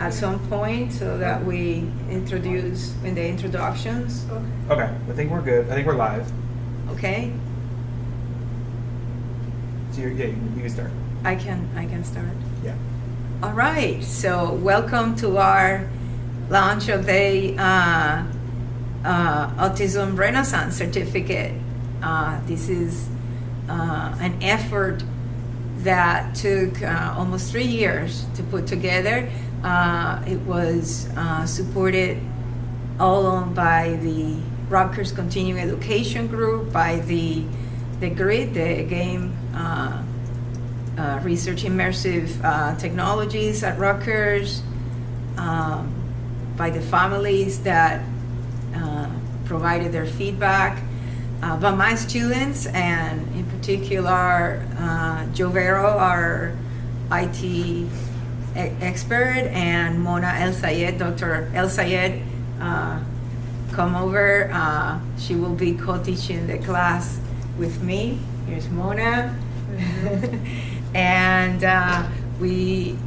at some point so that we introduce in the introductions. Okay, I think we're good. I think we're live. Okay, So yeah, you can start. I can start. Yeah. All right, so welcome to our launch of the Autism Renaissance certificate. This is an effort that took almost 3 years to put together. It was supported all along by the Rutgers Continuing Education Group, by the GRID, the Game Research Immersive Technologies at Rutgers, by the families that provided their feedback, by my students, and in particular Joe Vero, our IT expert, and Mona El Sayed, Dr. El Sayed, come over. She will be co-teaching the class with me. Here's Mona. And we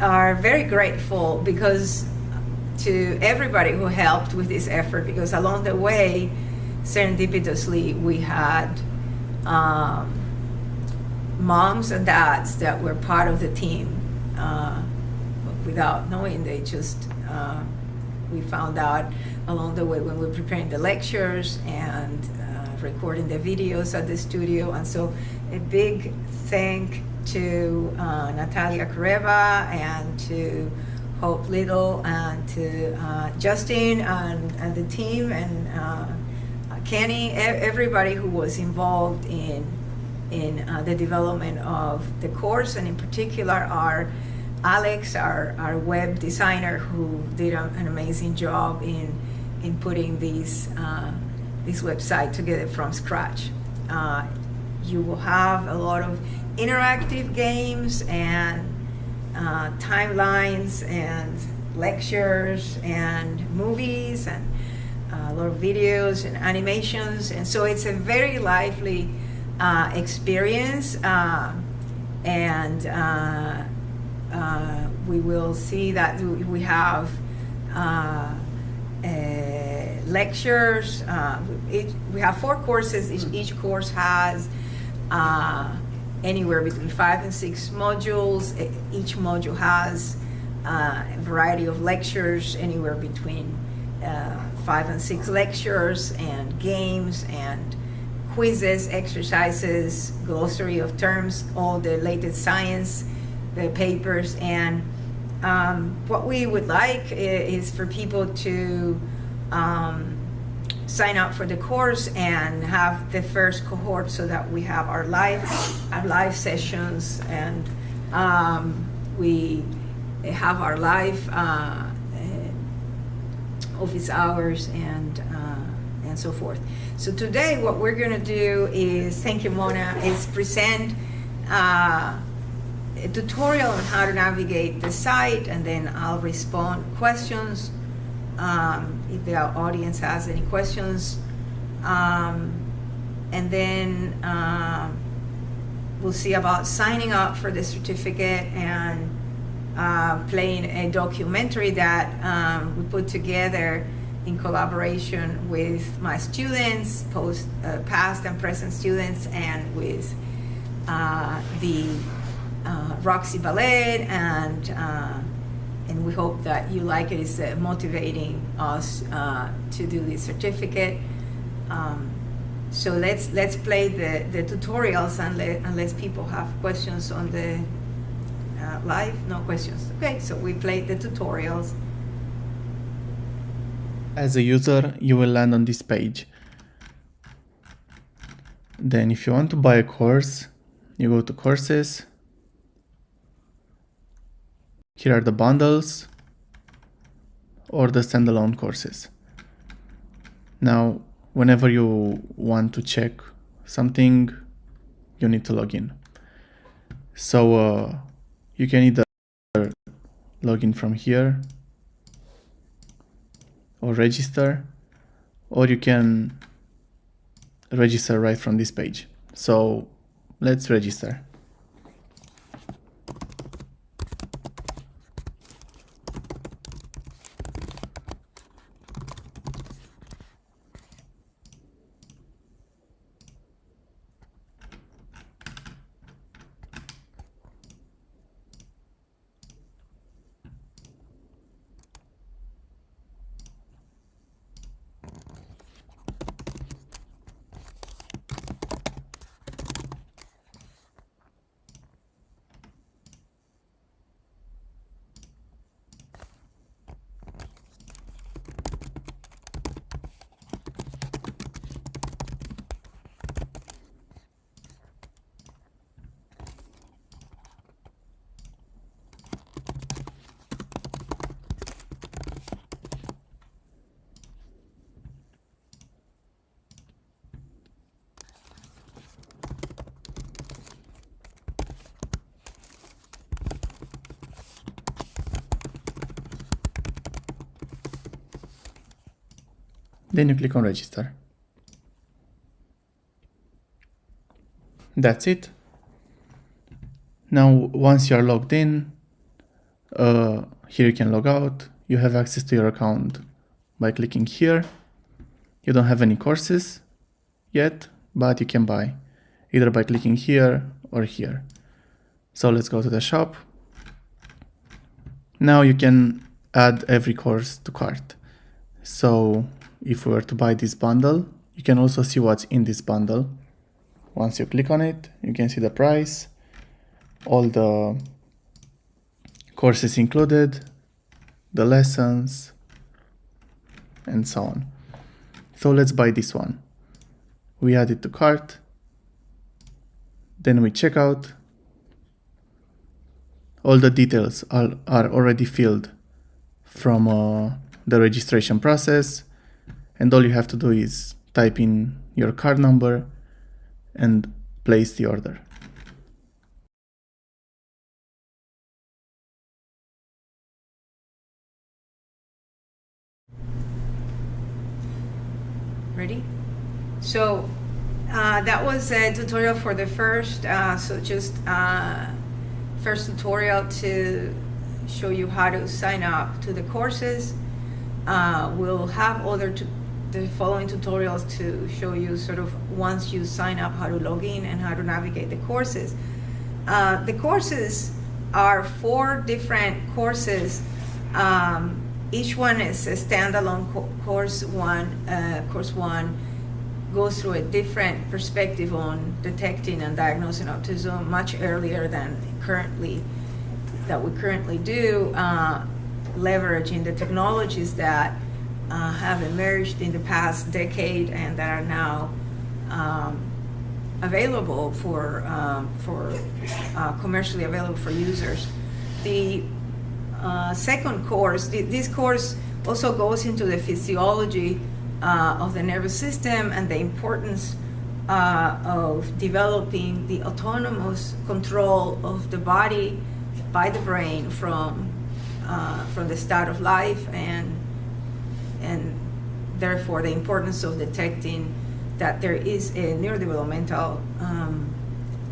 are very grateful because to everybody who helped with this effort, because along the way, serendipitously, we had moms and dads that were part of the team. Without knowing, they just, we found out along the way when we were preparing the lectures and recording the videos at the studio. And so a big thank to Natalia Kareva and to Hope Little and to Justin and the team and Kenny, everybody who was involved in the development of the course, and in particular our Alex, our web designer, who did an amazing job in putting this website together from scratch. You will have a lot of interactive games and timelines and lectures and movies and a lot of videos and animations, and so it's a very lively experience, and we will see that we have lectures. We have 4 courses. Each course has anywhere between 5 and 6 modules. Each module has a variety of lectures, anywhere between 5 and 6 lectures, and games and quizzes, exercises, glossary of terms, all the latest science, the papers. And what we would like is for people to sign up for the course and have the first cohort, so that we have our live sessions, and we have our live office hours and so forth. So today what we're going to do is, thank you Mona, is present a tutorial on how to navigate the site, and then I'll respond questions if the audience has any questions, and then we'll see about signing up for the certificate and playing a documentary that we put together in collaboration with my students, past and present students, and with the Roxy Ballet, and we hope that you like it. It's motivating us to do this certificate. So let's play the tutorials, unless people have questions on the live. No questions. Okay, so we play the tutorials. As a user, you will land on this page. Then if you want to buy a course, you go to courses. Here are the bundles or the standalone courses. Now, whenever you want to check something, you need to log in. So you can either log in from here or register, or you can register right from this page. So let's register. Then you click on register. That's it. Now, once you're logged in, here you can log out. You have access to your account by clicking here. You don't have any courses yet, but you can buy either by clicking here or here. So let's go to the shop. Now you can add every course to cart. So if we were to buy this bundle, you can also see what's in this bundle. Once you click on it, you can see the price, all the courses included, the lessons, and so on. So let's buy this one. We add it to cart, then we check out. All the details are already filled from the registration process, and all you have to do is type in your card number and place the order. Ready? So that was a tutorial for the first, first tutorial to show you how to sign up to the courses. We'll have the following tutorials to show you sort of once you sign up how to log in and how to navigate the courses. The courses are 4 different courses. Each one is a standalone course. Course 1 goes through a different perspective on detecting and diagnosing autism much earlier than we currently do, leveraging the technologies that have emerged in the past decade and that are now available for commercially available for users. The second course, this course also goes into the physiology of the nervous system and the importance of developing the autonomous control of the body by the brain from the start of life, and therefore the importance of detecting that there is a neurodevelopmental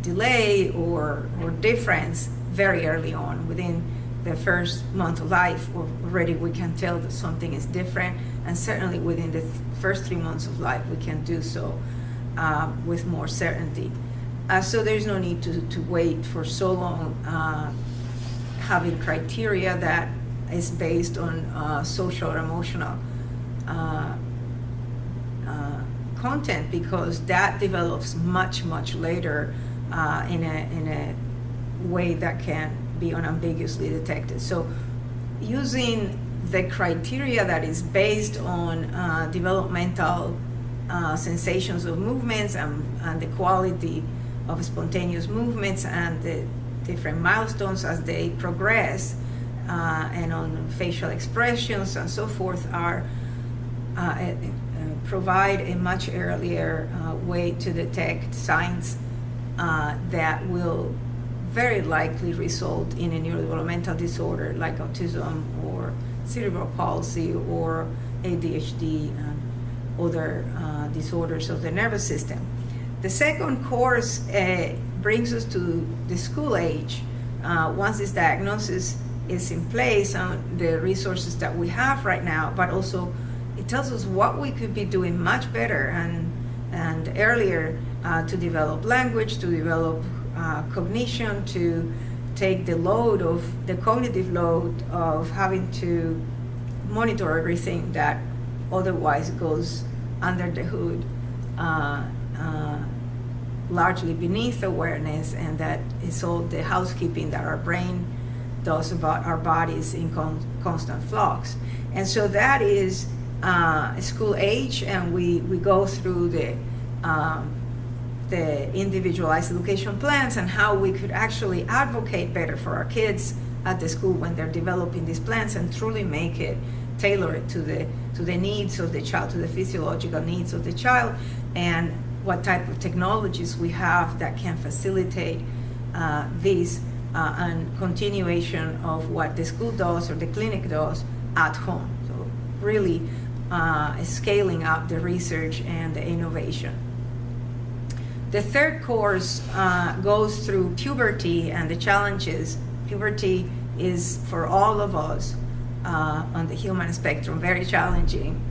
delay or difference very early on. Within the first month of life already we can tell that something is different, and certainly within the first 3 months of life we can do so with more certainty. So there's no need to wait for so long having criteria that is based on social or emotional content, because that develops much later in a way that can be unambiguously detected. So using the criteria that is based on developmental sensations of movements and the quality of spontaneous movements and the different milestones as they progress, and on facial expressions and so forth, are provide a much earlier way to detect signs that will very likely result in a neurodevelopmental disorder like autism or cerebral palsy or ADHD and other disorders of the nervous system. The second course brings us to the school age. Once this diagnosis is in place, the resources that we have right now, but also it tells us what we could be doing much better and earlier to develop language, to develop cognition, to take the cognitive load of having to monitor everything that otherwise goes under the hood, largely beneath awareness, and that is all the housekeeping that our brain does about our bodies in constant flux. And so that is school age, and we go through the individualized education plans and how we could actually advocate better for our kids at the school when they're developing these plans, and truly make it tailored to the needs of the child, to the physiological needs of the child, and what type of technologies we have that can facilitate these and continuation of what the school does or the clinic does at home. So really scaling up the research and the innovation. The third course goes through puberty and the challenges. Puberty is, for all of us on the human spectrum, very challenging.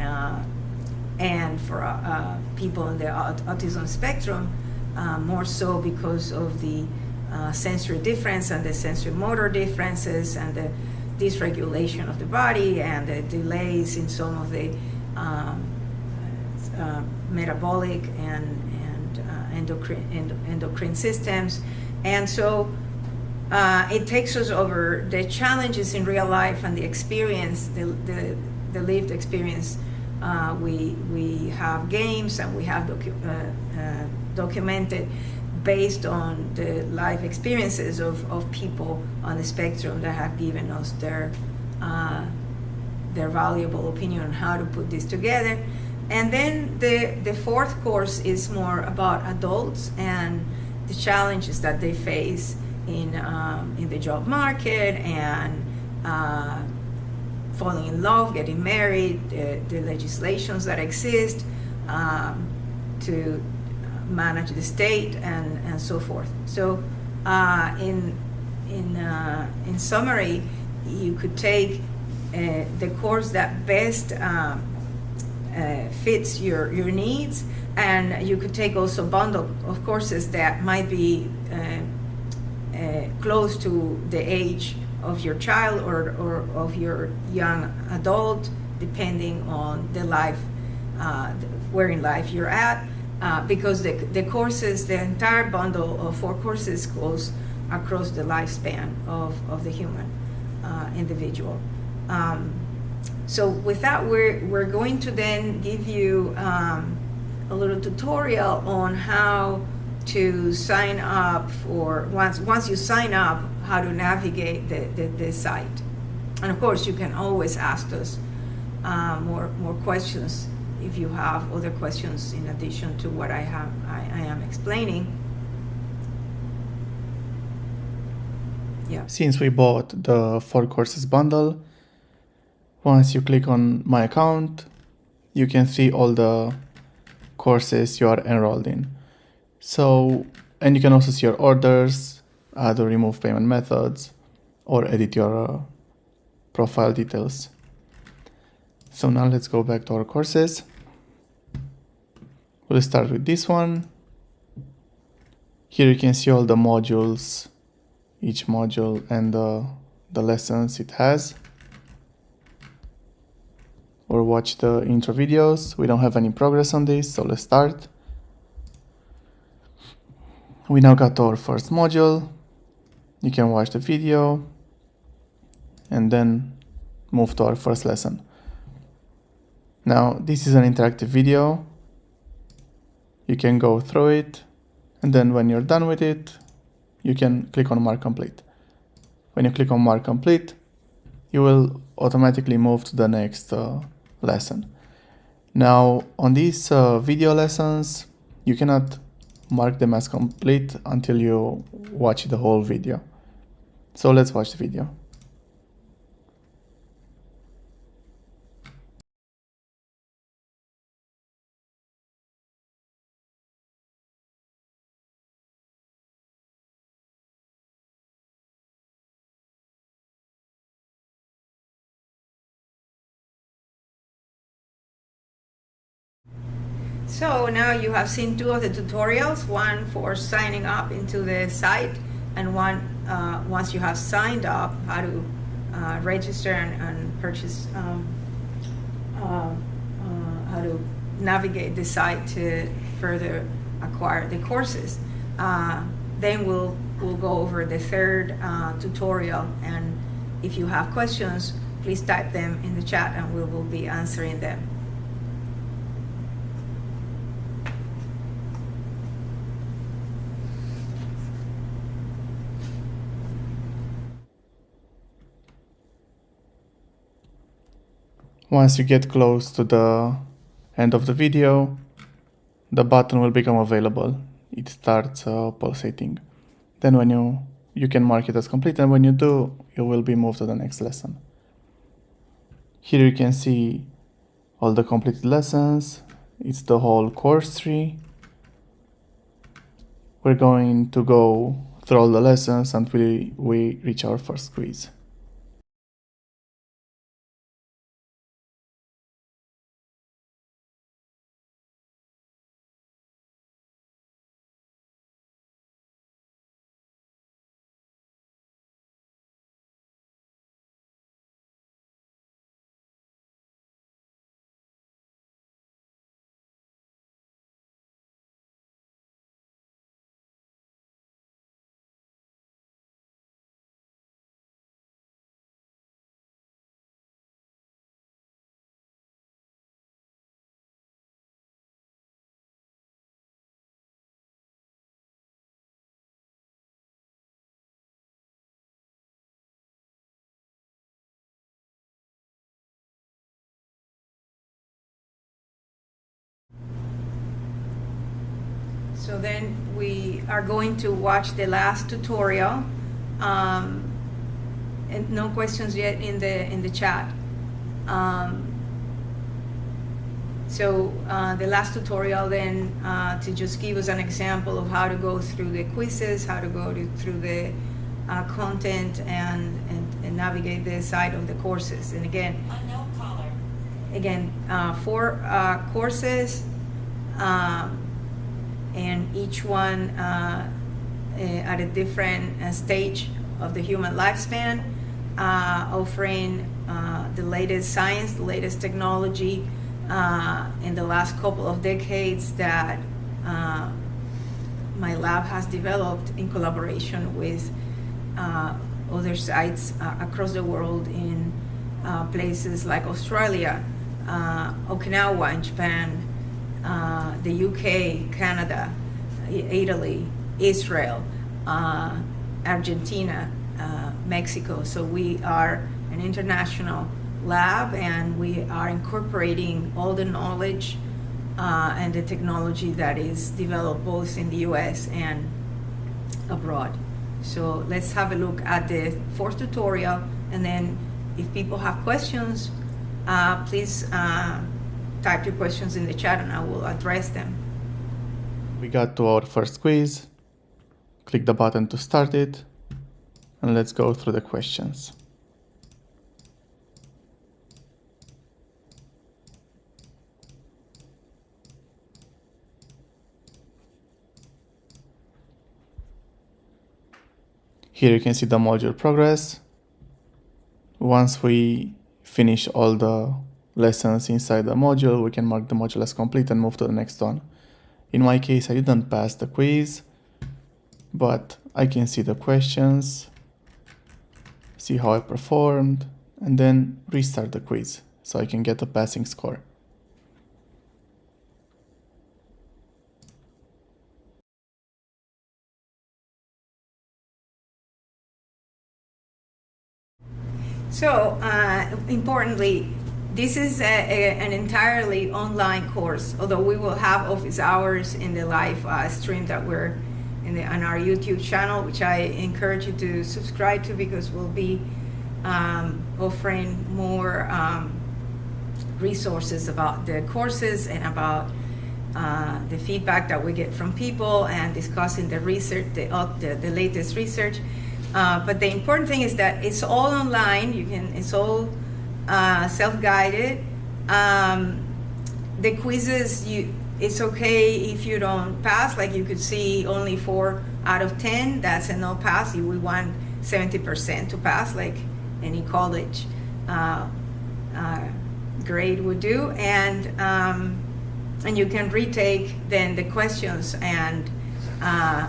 And for people on the autism spectrum, more so because of the sensory difference and the sensory motor differences and the dysregulation of the body and the delays in some of the metabolic and endocrine systems. And so it takes us over the challenges in real life and the experience, the lived experience. We have games and we have documented based on the life experiences of people on the spectrum that have given us their valuable opinion on how to put this together. And then the fourth course is more about adults and the challenges that they face in the job market and falling in love, getting married, the legislations that exist to manage the state and so forth. So in summary, you could take the course that best fits your needs, and you could take also a bundle of courses that might be close to the age of your child or of your young adult, depending on the life, where in life you're at, because the courses, the entire bundle of 4 courses goes across the lifespan of the human individual. So with that, we're going to then give you a little tutorial on how to sign up for, once you sign up, how to navigate the site. And of course, you can always ask us more questions if you have other questions in addition to what I am explaining. Yeah. Since we bought the 4 courses bundle, once you click on my account, you can see all the courses you are enrolled in. So, and you can also see your orders, add or remove payment methods, or edit your profile details. So now let's go back to our courses. We'll start with this one. Here you can see all the modules, each module and the lessons it has. Or watch the intro videos. We don't have any progress on this, so let's start. We now got our first module. You can watch the video and then move to our first lesson. Now, this is an interactive video. You can go through it, and then when you're done with it, you can click on Mark Complete. When you click on Mark Complete, you will automatically move to the next lesson. Now, on these video lessons, you cannot mark them as complete until you watch the whole video. So let's watch the video. So now you have seen 2 of the tutorials, one for signing up into the site, and one once you have signed up, how to register and purchase, how to navigate the site to further acquire the courses. Then we'll go over the third tutorial, and if you have questions, please type them in the chat and we will be answering them. Once you get close to the end of the video, the button will become available. It starts pulsating. Then when you can mark it as complete, and when you do, you will be moved to the next lesson. Here you can see all the completed lessons. It's the whole course tree. We're going to go through all the lessons until we reach our first quiz. So then we are going to watch the last tutorial, and no questions yet in the chat. So the last tutorial then to just give us an example of how to go through the quizzes, how to go through the content and navigate the site of the courses. And again, again, 4 courses, and each one at a different stage of the human lifespan, offering the latest science, the latest technology in the last couple of decades that my lab has developed in collaboration with other sites across the world in places like Australia, Okinawa in Japan, the UK, Canada, Italy, Israel, Argentina, Mexico. So we are an international lab, and we are incorporating all the knowledge and the technology that is developed both in the US and abroad. So let's have a look at the 4th tutorial, and then if people have questions, please type your questions in the chat and I will address them. We got to our first quiz. Click the button to start it, and let's go through the questions. Here you can see the module progress. Once we finish all the lessons inside the module, we can mark the module as complete and move to the next one. In my case, I didn't pass the quiz, but I can see the questions, see how I performed, and then restart the quiz so I can get a passing score. So importantly, this is an entirely online course, although we will have office hours in the live stream that we're on our YouTube channel, which I encourage you to subscribe to, because we'll be offering more resources about the courses and about the feedback that we get from people, and discussing the research, the latest research. But the important thing is that it's all online. It's all self-guided. The quizzes, it's okay if you don't pass. Like you could see only 4 out of 10. That's a no pass. We want 70% to pass, like any college grade would do. And you can retake then the questions and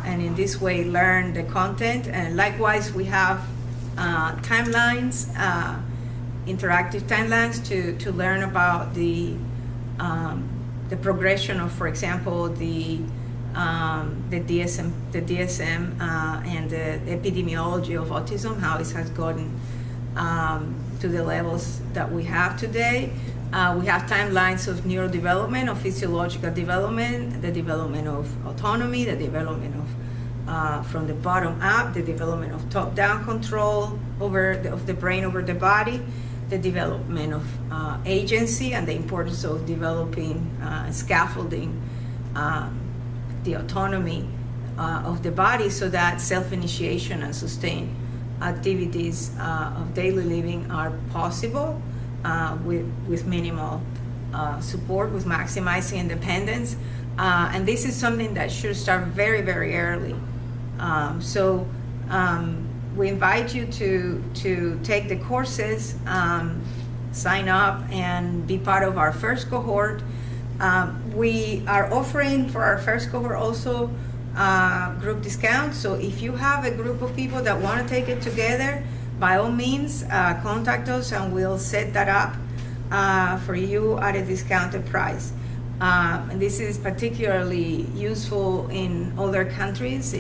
in this way learn the content. And likewise, we have timelines, interactive timelines to learn about the progression of, for example, the DSM and the epidemiology of autism, how it has gotten to the levels that we have today. We have timelines of neurodevelopment, of physiological development, the development of autonomy, the development of from the bottom up, the development of top-down control of the brain over the body, the development of agency and the importance of developing scaffolding the autonomy of the body so that self-initiation and sustained activities of daily living are possible with minimal support, with maximizing independence. And this is something that should start very, very early. So we invite you to take the courses, sign up, and be part of our first cohort. We are offering for our first cohort also group discounts. So if you have a group of people that want to take it together, by all means, contact us and we'll set that up for you at a discounted price. And this is particularly useful in other countries.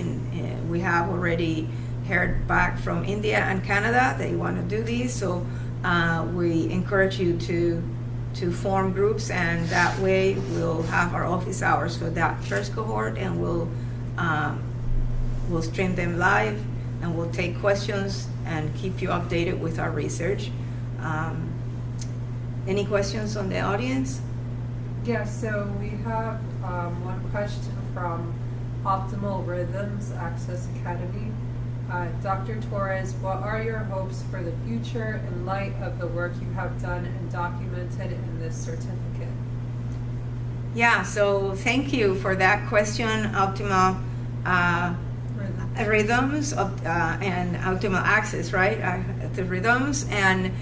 We have already heard back from India and Canada. They want to do this, so we encourage you to form groups, and that way we'll have our office hours for that first cohort, and we'll stream them live, and we'll take questions and keep you updated with our research. Any questions on the audience? Yeah, so we have one question from Optimal Rhythms Access Academy. Dr. Torres, what are your hopes for the future in light of the work you have done and documented in this certificate? Yeah, so thank you for that question, Optimal Rhythms and Optimal Access, right? The rhythms, and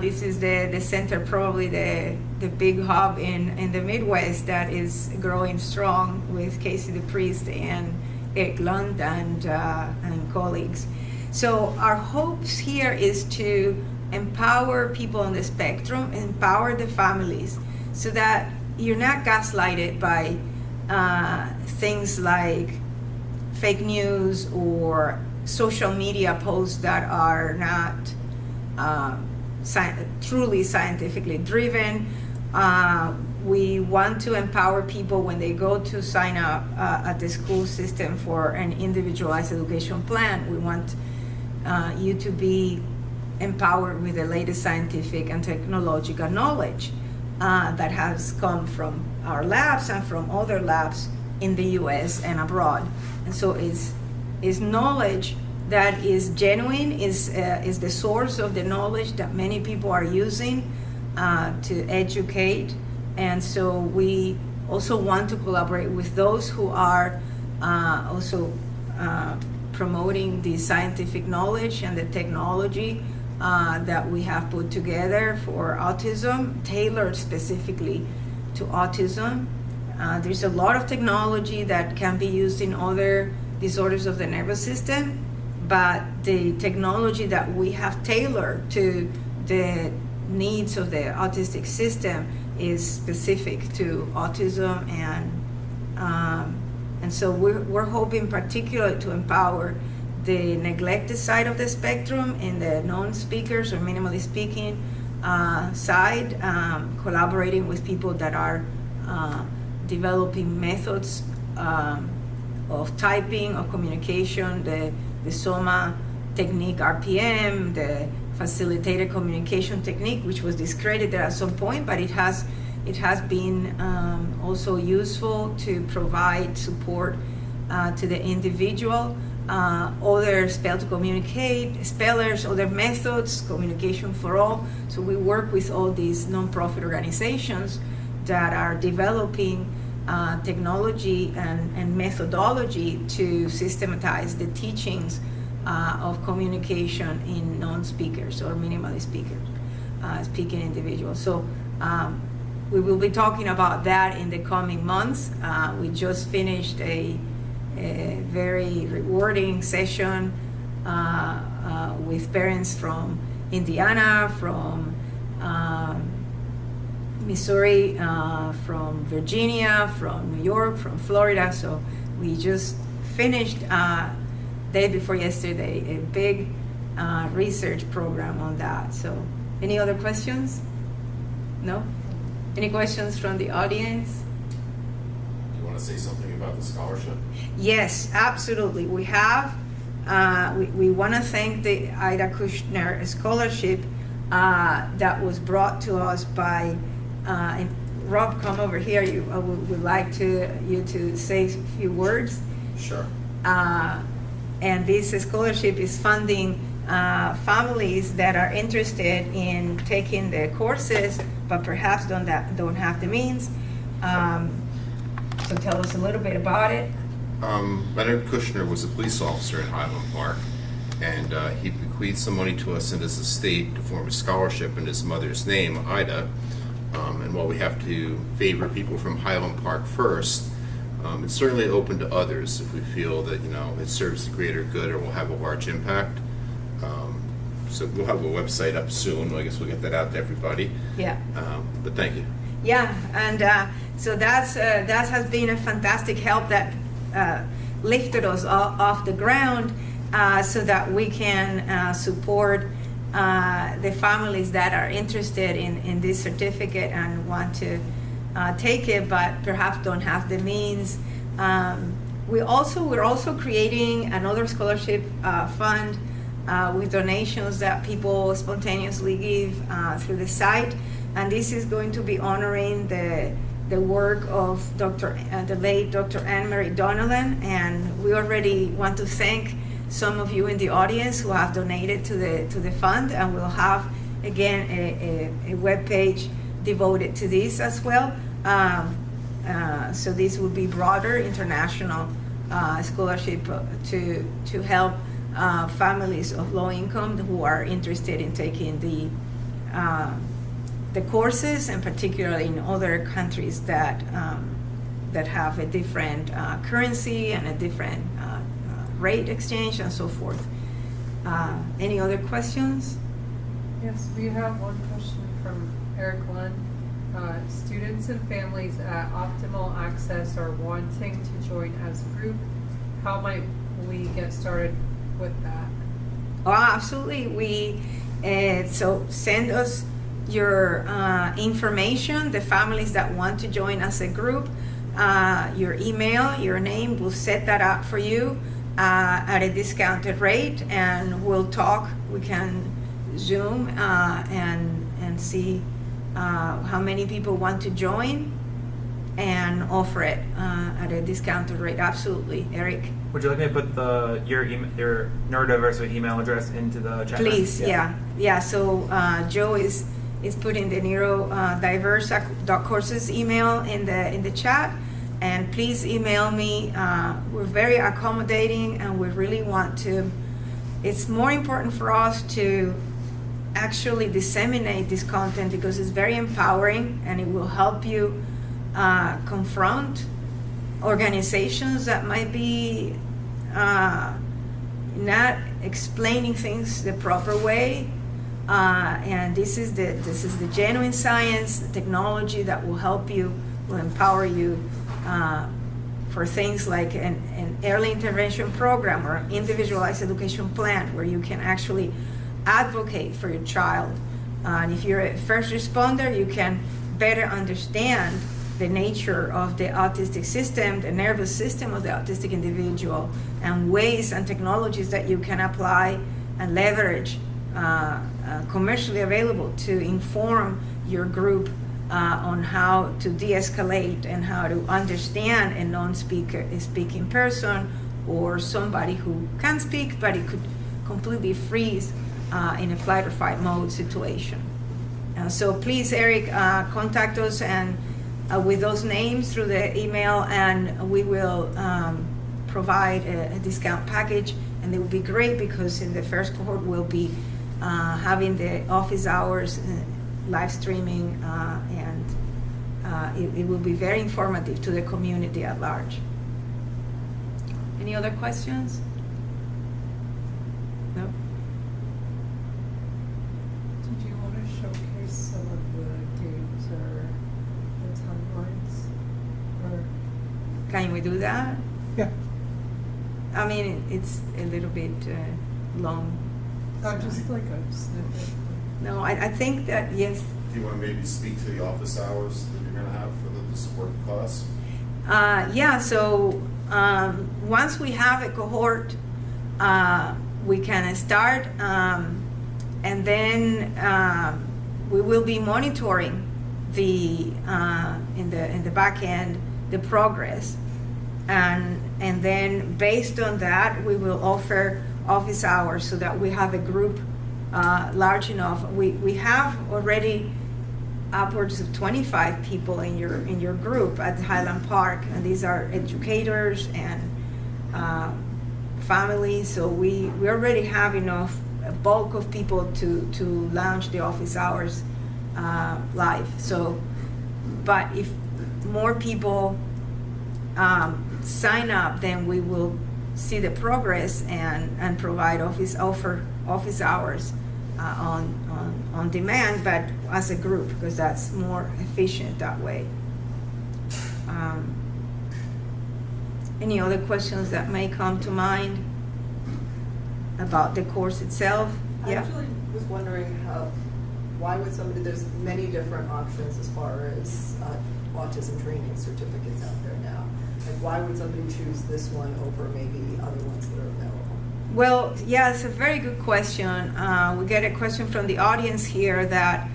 this is the center, probably the big hub in the Midwest that is growing strong with Casey DePriest and Eric Lund and colleagues. So our hopes here is to empower people on the spectrum, empower the families, so that you're not gaslighted by things like fake news or social media posts that are not truly scientifically driven. We want to empower people when they go to sign up at the school system for an individualized education plan. We want you to be empowered with the latest scientific and technological knowledge that has come from our labs and from other labs in the US and abroad. And so it's knowledge that is genuine, is the source of the knowledge that many people are using to educate. And so we also want to collaborate with those who are also promoting the scientific knowledge and the technology that we have put together for autism, tailored specifically to autism. There's a lot of technology that can be used in other disorders of the nervous system, but the technology that we have tailored to the needs of the autistic system is specific to autism, and so we're hoping particularly to empower the neglected side of the spectrum in the non-speakers or minimally speaking side, collaborating with people that are developing methods of typing, of communication, the SOMA technique, RPM, the facilitated communication technique, which was discredited at some point, but it has been also useful to provide support to the individual. Other spell to communicate, spellers, other methods, communication for all. So we work with all these nonprofit organizations that are developing technology and methodology to systematize the teachings of communication in non-speakers or minimally speaking individuals. So we will be talking about that in the coming months. We just finished a very rewarding session with parents from Indiana, from Missouri, from Virginia, from New York, from Florida. So we just finished day before yesterday a big research program on that. So any other questions? No? Any questions from the audience? You want to say something about the scholarship? Yes, absolutely. We have, we want to thank the Ida Kushner Scholarship that was brought to us by, and Rob, come over here. I would like you to say a few words. Sure. And this scholarship is funding families that are interested in taking the courses, but perhaps don't have the means. So tell us a little bit about it. Leonard Kushner was a police officer in Highland Park, and he bequeathed some money to us in his estate to form a scholarship in his mother's name, Ida. And while we have to favor people from Highland Park first, it's certainly open to others if we feel that it serves the greater good or will have a large impact. So we'll have a website up soon. I guess we'll get that out to everybody. Yeah. But thank you. Yeah, and so that has been a fantastic help that lifted us off the ground, so that we can support the families that are interested in this certificate and want to take it, but perhaps don't have the means. We're also creating another scholarship fund with donations that people spontaneously give through the site, and this is going to be honoring the work of the late Dr. Anne Marie Donnellan, and we already want to thank some of you in the audience who have donated to the fund, and we'll have again a web page devoted to this as well. So this will be broader international scholarship to help families of low income who are interested in taking the courses, and particularly in other countries that have a different currency and a different rate exchange and so forth. Any other questions? Yes, we have one question from Eric Lund. Students and families at Optimal Access are wanting to join as a group. How might we get started with that? Oh, absolutely. So send us your information, the families that want to join as a group, your email, your name. We'll set that up for you at a discounted rate, and we'll talk. We can Zoom and see how many people want to join and offer it at a discounted rate. Absolutely. Eric? Would you like me to put your neurodiversity email address into the chat? Please, yeah. So Joe is putting the neurodiverse courses email in the chat, and please email me. We're very accommodating, and we really want to. It's more important for us to actually disseminate this content because it's very empowering, and it will help you confront organizations that might be not explaining things the proper way. And this is the genuine science, the technology that will help you, will empower you for things like an early intervention program or individualized education plan where you can actually advocate for your child. And if you're a first responder, you can better understand the nature of the autistic system, the nervous system of the autistic individual, and ways and technologies that you can apply and leverage commercially available to inform your group on how to de-escalate and how to understand a non-speaking person or somebody who can speak, but it could completely freeze in a flight or fight mode situation. So please, Eric, contact us and with those names through the email, and we will provide a discount package. And it will be great because in the first cohort we'll be having the office hours live streaming, and it will be very informative to the community at large. Any other questions? No? Did you want to showcase some of the games or the timelines? Or Can we do that? Yeah. I mean, it's a little bit long. just like a snippet? No, I think that, yes. Do you want to maybe speak to the office hours that you're going to have for the support class? Yeah, so once we have a cohort, we can start, And then we will be monitoring the in the back end the progress, and then based on that we will offer office hours so that we have a group large enough. We have already upwards of 25 people in your group at Highland Park, and these are educators and families. So we already have enough, a bulk of people to launch the office hours live. So, but if more people sign up, then we will see the progress and provide office hours on demand, but as a group, because that's more efficient that way. Any other questions that may come to mind about the course itself? I actually was wondering why would somebody, there's many different options as far as autism training certificates out there now. Like, why would somebody choose this one over maybe other ones that are available? Well, yeah, it's a very good question. We get a question from the audience here that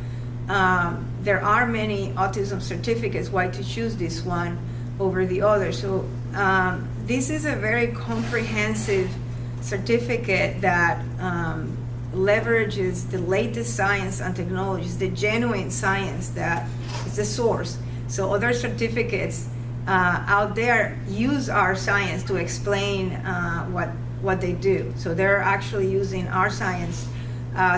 there are many autism certificates. Why to choose this one over the other? So this is a very comprehensive certificate that leverages the latest science and technologies, the genuine science that is the source. So other certificates out there use our science to explain what they do. So they're actually using our science.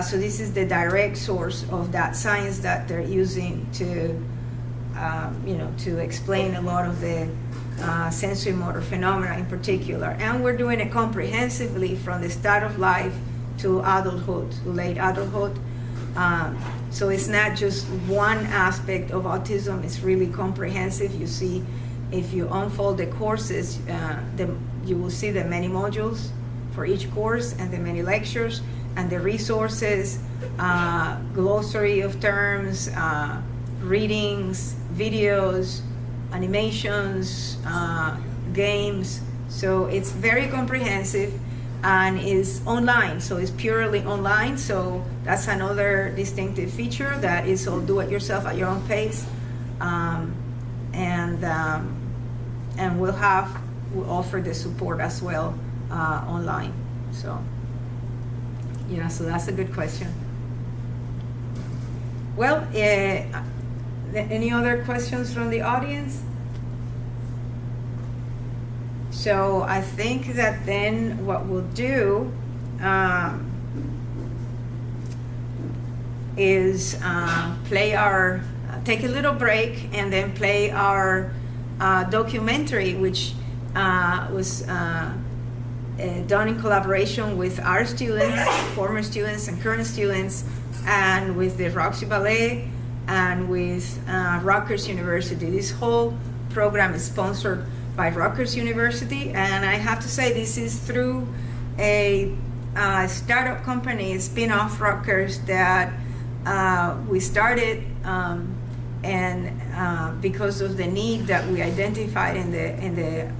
So this is the direct source of that science that they're using to, to explain a lot of the sensory motor phenomena in particular. And we're doing it comprehensively from the start of life to adulthood, to late adulthood. So it's not just one aspect of autism, it's really comprehensive. You see, if you unfold the courses, you will see the many modules for each course and the many lectures and the resources, glossary of terms, readings, videos, animations, games. So it's very comprehensive and is online, so it's purely online. So that's another distinctive feature, that is all do it yourself at your own pace. And we'll offer the support as well online. So yeah, so that's a good question. Well, any other questions from the audience? So I think that then what we'll do is take a little break and then play our documentary, which was done in collaboration with our students, former students and current students, and with the Roxy Ballet and with Rutgers University. This whole program is sponsored by Rutgers University, and I have to say this is through a startup company, a spin-off Rutgers, that we started and because of the need that we identified in the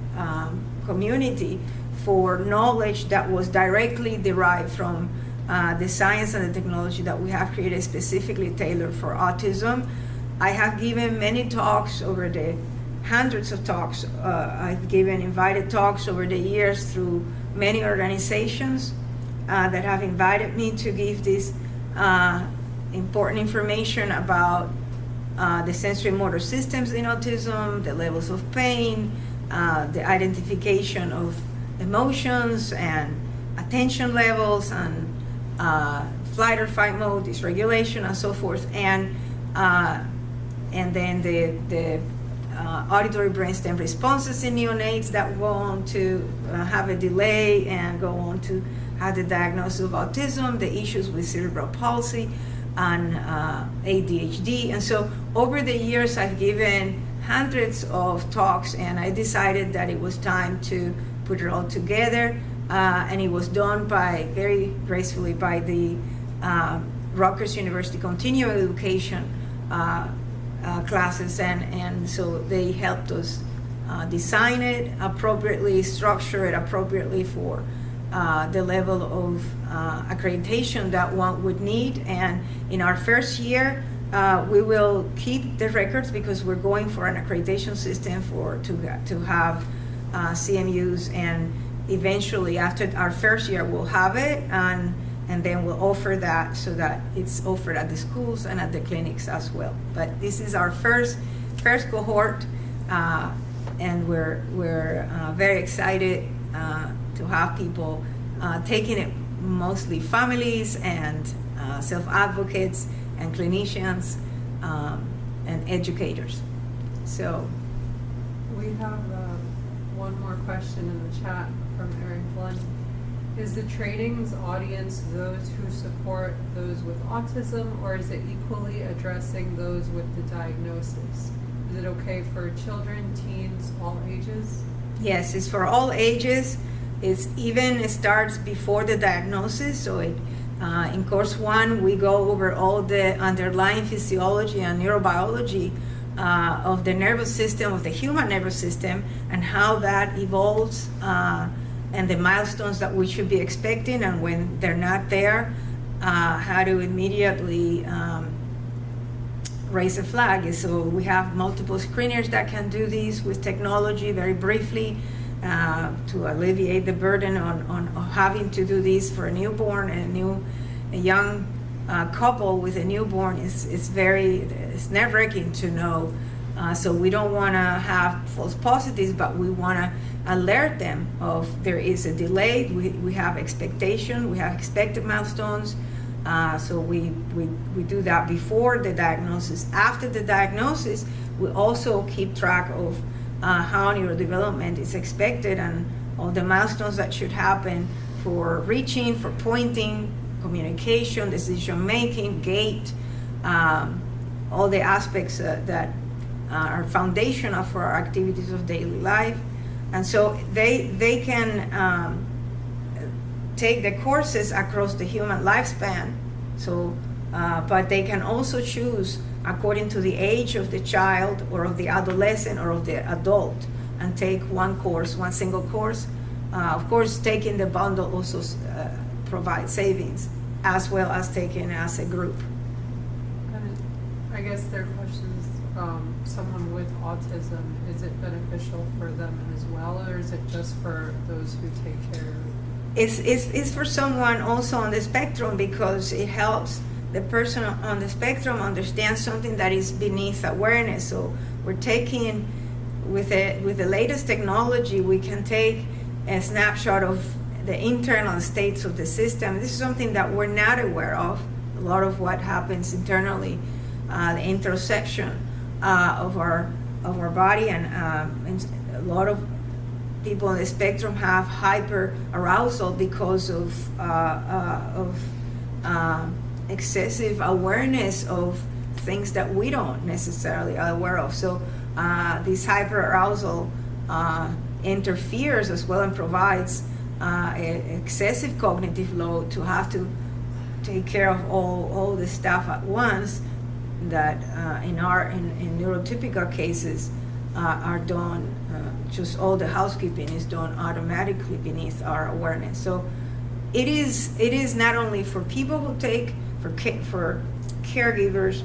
community for knowledge that was directly derived from the science and the technology that we have created specifically tailored for autism. I have given many talks over the hundreds of talks. I've given invited talks over the years through many organizations that have invited me to give this important information about the sensory motor systems in autism, the levels of pain, the identification of emotions and attention levels, and flight or fight mode, dysregulation, and so forth, and then the auditory brainstem responses in neonates that go on to have a delay and go on to have the diagnosis of autism, the issues with cerebral palsy and ADHD. And so over the years I've given hundreds of talks, and I decided that it was time to put it all together, and it was done very gracefully by the Rutgers University Continuing Education classes, and so they helped us design it appropriately, structure it appropriately for the level of accreditation that one would need. And in our first year, we will keep the records because we're going for an accreditation system to have CMUs, and eventually after our first year we'll have it, and then we'll offer that so that it's offered at the schools and at the clinics as well. But this is our first cohort, and we're very excited to have people taking it, mostly families and self-advocates and clinicians and educators. So We have one more question in the chat from Eric Blunt. Is the training's audience those who support those with autism, or is it equally addressing those with the diagnosis? Is it okay for children, teens, all ages? yes, it's for all ages. It starts before the diagnosis. So in course 1, we go over all the underlying physiology and neurobiology of the nervous system, of the human nervous system, and how that evolves, and the milestones that we should be expecting, and when they're not there, how to immediately raise a flag. So we have multiple screeners that can do this with technology very briefly, to alleviate the burden on having to do this for a newborn and a young couple with a newborn. It's nerve-wracking to know. So we don't want to have false positives, but we want to alert them of there is a delay. We have expectation, we have expected milestones. So we do that before the diagnosis. After the diagnosis, we also keep track of how neurodevelopment is expected and all the milestones that should happen for reaching, for pointing, communication, decision making, gait, all the aspects that are foundational for our activities of daily life. And so they can take the courses across the human lifespan. So, but they can also choose according to the age of the child or of the adolescent or of the adult, and take one single course. Of course, taking the bundle also provides savings, as well as taking as a group. And I guess their question is, someone with autism, is it beneficial for them as well, or is it just for those who take care of? It's for someone also on the spectrum, because it helps the person on the spectrum understand something that is beneath awareness. So we're taking, with the latest technology, we can take a snapshot of the internal states of the system. This is something that we're not aware of. A lot of what happens internally, the intersection of our body, and a lot of people on the spectrum have hyper arousal because of excessive awareness of things that we don't necessarily are aware of. So this hyper arousal interferes as well, and provides excessive cognitive load to have to take care of all the stuff at once that in neurotypical cases are done, just all the housekeeping is done automatically beneath our awareness. So it is not only for people who take, for caregivers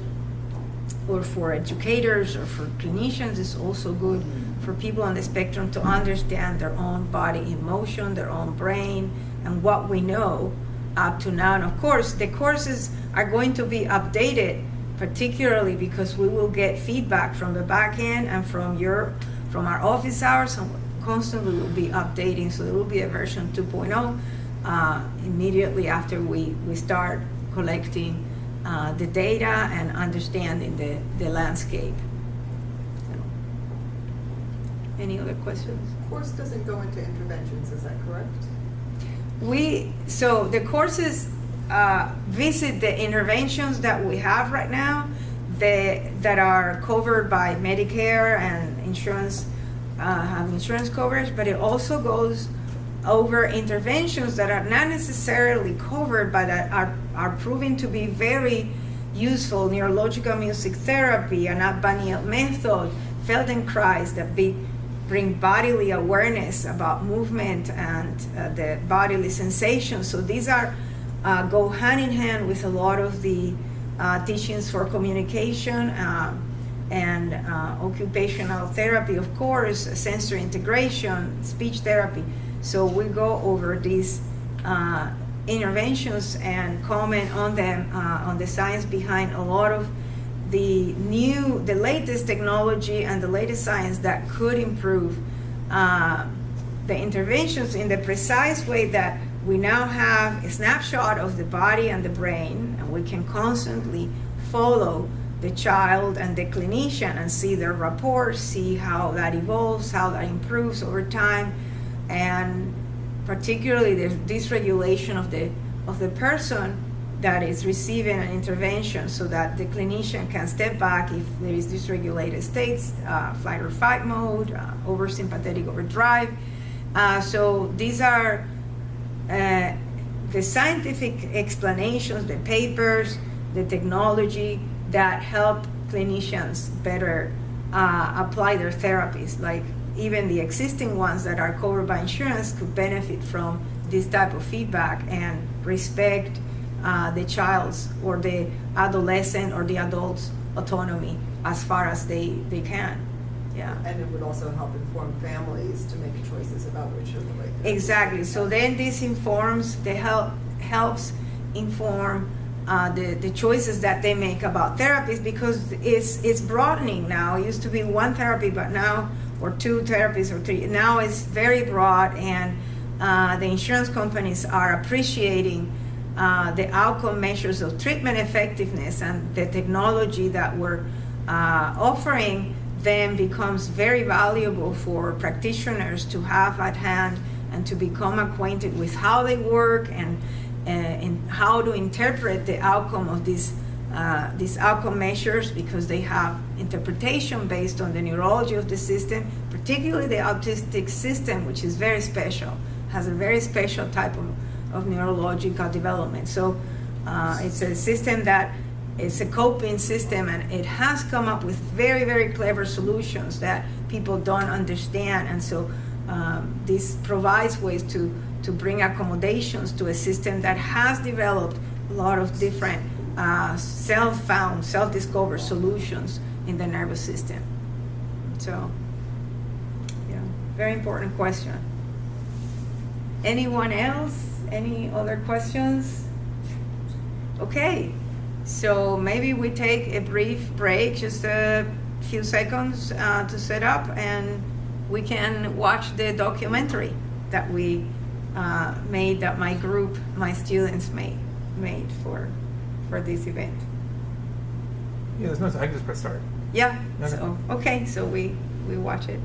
or for educators or for clinicians. It's also good for people on the spectrum to understand their own body emotion, their own brain, and what we know up to now. And of course, the courses are going to be updated, particularly because we will get feedback from the back end and from our office hours, and constantly will be updating. So there will be a version 2.0 immediately after we start collecting the data and understanding the landscape. So, any other questions? The course doesn't go into interventions, is that correct? So the courses visit the interventions that we have right now that are covered by Medicare and insurance, have insurance coverage, but it also goes over interventions that are not necessarily covered, but that are proving to be very useful: neurological music therapy, an Abbaniel method, Feldenkrais, that bring bodily awareness about movement and the bodily sensations. So these are go hand in hand with a lot of the teachings for communication and occupational therapy, of course, sensory integration, speech therapy. So we go over these interventions and comment on them, on the science behind a lot of the latest technology and the latest science that could improve the interventions in the precise way that we now have a snapshot of the body and the brain, and we can constantly follow the child and the clinician and see their rapport, see how that evolves, how that improves over time, and particularly the dysregulation of the person that is receiving an intervention, so that the clinician can step back if there is dysregulated states, flight or fight mode, oversympathetic overdrive. So these are the scientific explanations, the papers, the technology that help clinicians better apply their therapies. Like even the existing ones that are covered by insurance could benefit from this type of feedback and respect the child's or the adolescent or the adult's autonomy as far as they can. Yeah. And it would also help inform families to make choices about which of the right therapies. Exactly. So then this helps inform the choices that they make about therapies, because it's broadening now. It used to be one therapy, but now, or two therapies or three. Now it's very broad, and the insurance companies are appreciating the outcome measures of treatment effectiveness, and the technology that we're offering then becomes very valuable for practitioners to have at hand and to become acquainted with how they work and how to interpret the outcome of these outcome measures, because they have interpretation based on the neurology of the system, particularly the autistic system, which is very special, has a very special type of neurological development. So it's a system that it's a coping system, and it has come up with very, very clever solutions that people don't understand. And so this provides ways to bring accommodations to a system that has developed a lot of different self-found, self-discovered solutions in the nervous system. So, yeah, very important question. Anyone else? Any other questions? Okay. So maybe we take a brief break, just a few seconds to set up, and we can watch the documentary that we made, that my group, my students made for this event. Yeah, there's no. I can just press start. Yeah. Okay. So we watch it.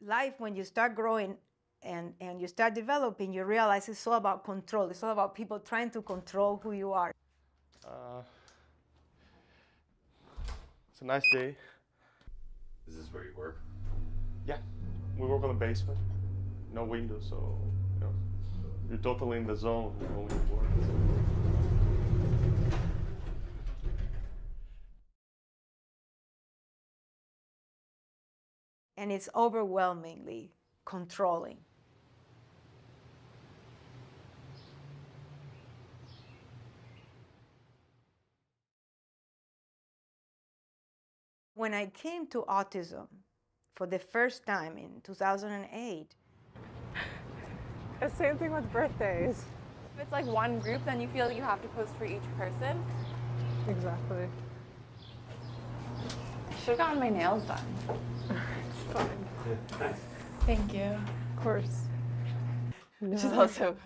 Life, when you start growing and you start developing, you realize it's all about control. It's all about people trying to control who you are. It's a nice day. Is this where you work? Yeah, we work on the basement. No windows, so you're totally in the zone when you work. And it's overwhelmingly controlling. When I came to autism for the first time in 2008, The same thing with birthdays. If it's like one group, then you feel you have to post for each person. Exactly. I should have gotten my nails done. It's fine. Thank you. Of course. She's also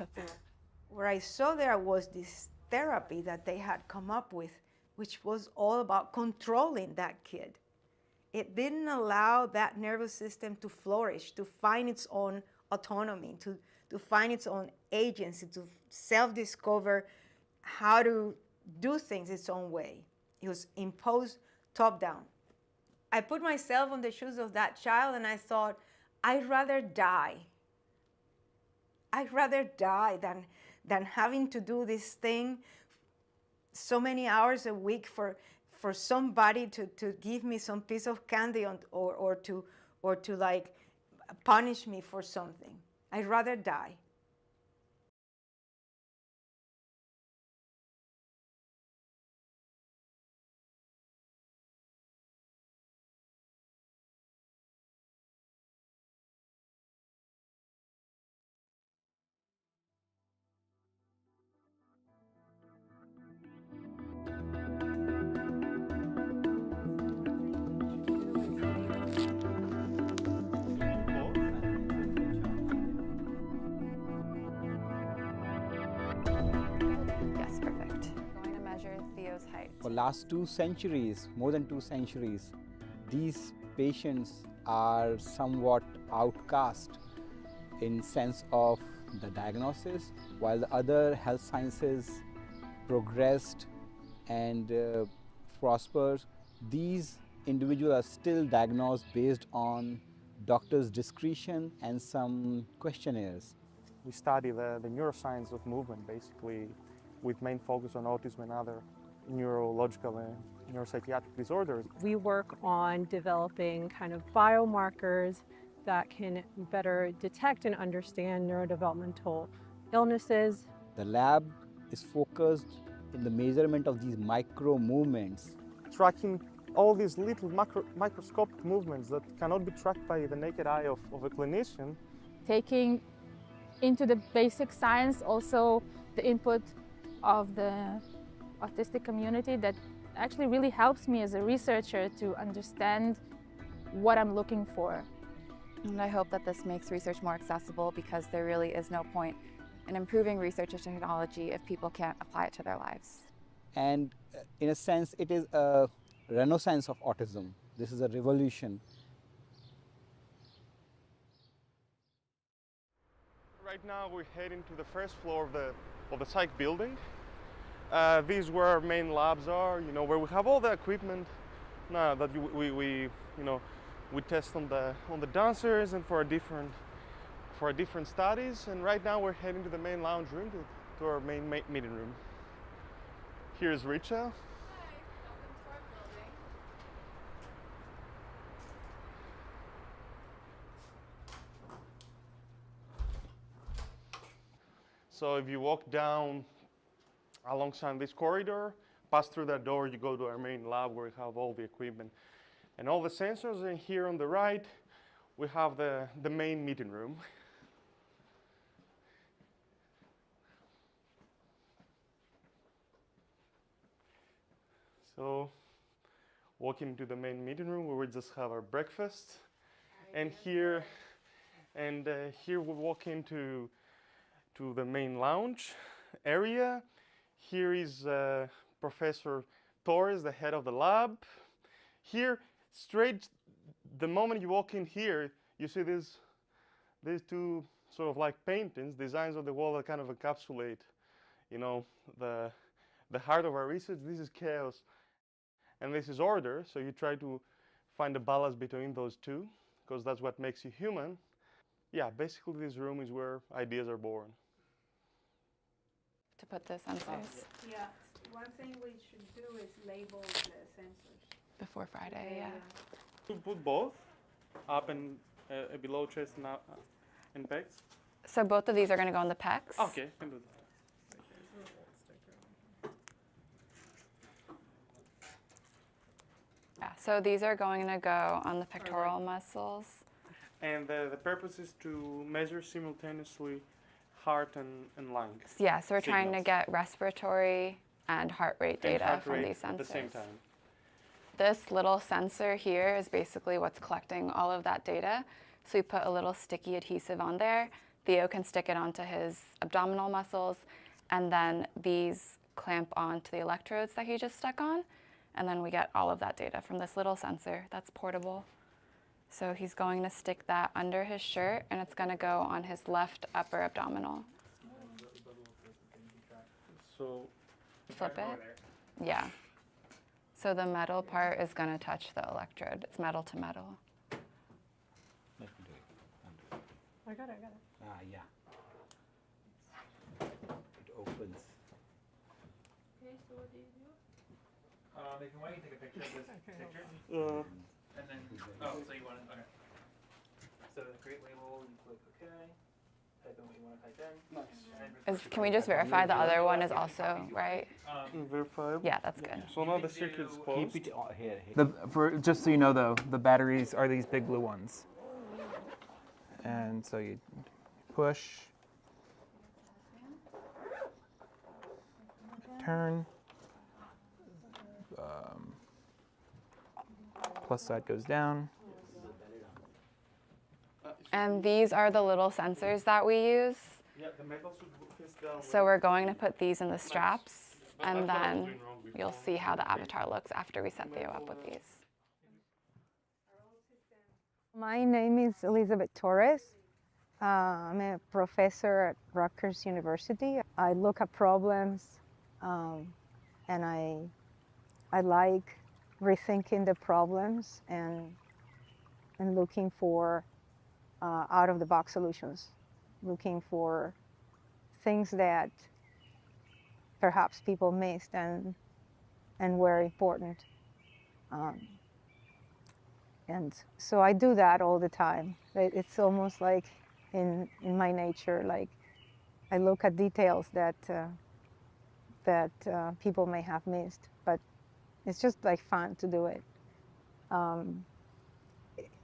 where I saw there was this therapy that they had come up with, which was all about controlling that kid. It didn't allow that nervous system to flourish, to find its own autonomy, to find its own agency, to self-discover how to do things its own way. It was imposed top-down. I put myself on the shoes of that child and I thought, I'd rather die. I'd rather die than having to do this thing so many hours a week for somebody to give me some piece of candy or to like punish me for something. I'd rather die. Yes, perfect. Going to measure Theo's height. For last 2 centuries, more than 2 centuries, these patients are somewhat outcast in sense of the diagnosis, while the other health sciences progressed and prospered. These individuals are still diagnosed based on doctor's discretion and some questionnaires. We study the neuroscience of movement, basically, with main focus on autism and other neurological and neuropsychiatric disorders. We work on developing kind of biomarkers that can better detect and understand neurodevelopmental illnesses. The lab is focused in the measurement of these micro movements. Tracking all these little microscopic movements that cannot be tracked by the naked eye of a clinician. Taking into the basic science also the input of the autistic community that actually really helps me as a researcher to understand what I'm looking for. And I hope that this makes research more accessible, because there really is no point in improving research and technology if people can't apply it to their lives. And in a sense, it is a renaissance of autism. This is a revolution. Right now we're heading to the first floor of the psych building. These is where our main labs are, where we have all the equipment now that we test on the dancers and for our different studies. And right now we're heading to the main lounge room, to our main meeting room. Here's Richa. Hi, welcome to our building. So if you walk down alongside this corridor, pass through that door, you go to our main lab where we have all the equipment and all the sensors. And here on the right, we have the main meeting room. So walking into the main meeting room where we just have our breakfast. And here we walk into the main lounge area. Here is Professor Torres, the head of the lab. Here, straight, the moment you walk in here, you see these two sort of like paintings, designs on the wall that kind of encapsulate, the heart of our research. This is chaos, and this is order. So you try to find a balance between those two, because that's what makes you human. Yeah, basically this room is where ideas are born. To put the sensors Yeah, one thing we should do is label the sensors. before Friday, yeah. To put both up and below chest and pecs. So both of these are going to go on the pecs. Okay, can do that. Yeah, so these are going to go on the pectoral muscles. And the purpose is to measure simultaneously heart and lungs. Yeah, so we're trying to Signals. get respiratory and heart rate And data heart from rate these sensors. at the same time. This little sensor here is basically what's collecting all of that data. So we put a little sticky adhesive on there. Theo can stick it onto his abdominal muscles, and then these clamp onto the electrodes that he just stuck on. And then we get all of that data from this little sensor that's portable. So he's going to stick that under his shirt, and it's going to go on his left upper abdominal. So Flip it. Yeah. So the metal part is going to touch the electrode. It's metal to metal. Let me do it. I got it. Yeah. It opens. Nathan, why don't you take a picture of this picture? And then, so you want it, okay. So create label, you click OK, type in what you want to type in. Can we just verify the other one is also right? verifiable. Yeah, that's good. So now the circuit's closed. Keep it here. Just so you know though, the batteries are these big blue ones. And so you push, turn, plus side goes down. And these are the little sensors that we use. Yeah, the metal should face down. So we're going to put these in the straps, and then you'll see how the avatar looks after we set Theo up with these. My name is Elizabeth Torres. I'm a professor at Rutgers University. I look at problems and I like rethinking the problems and looking for out-of-the-box solutions, looking for things that perhaps people missed and were important. And so I do that all the time. It's almost like in my nature, like I look at details that people may have missed, but it's just like fun to do it.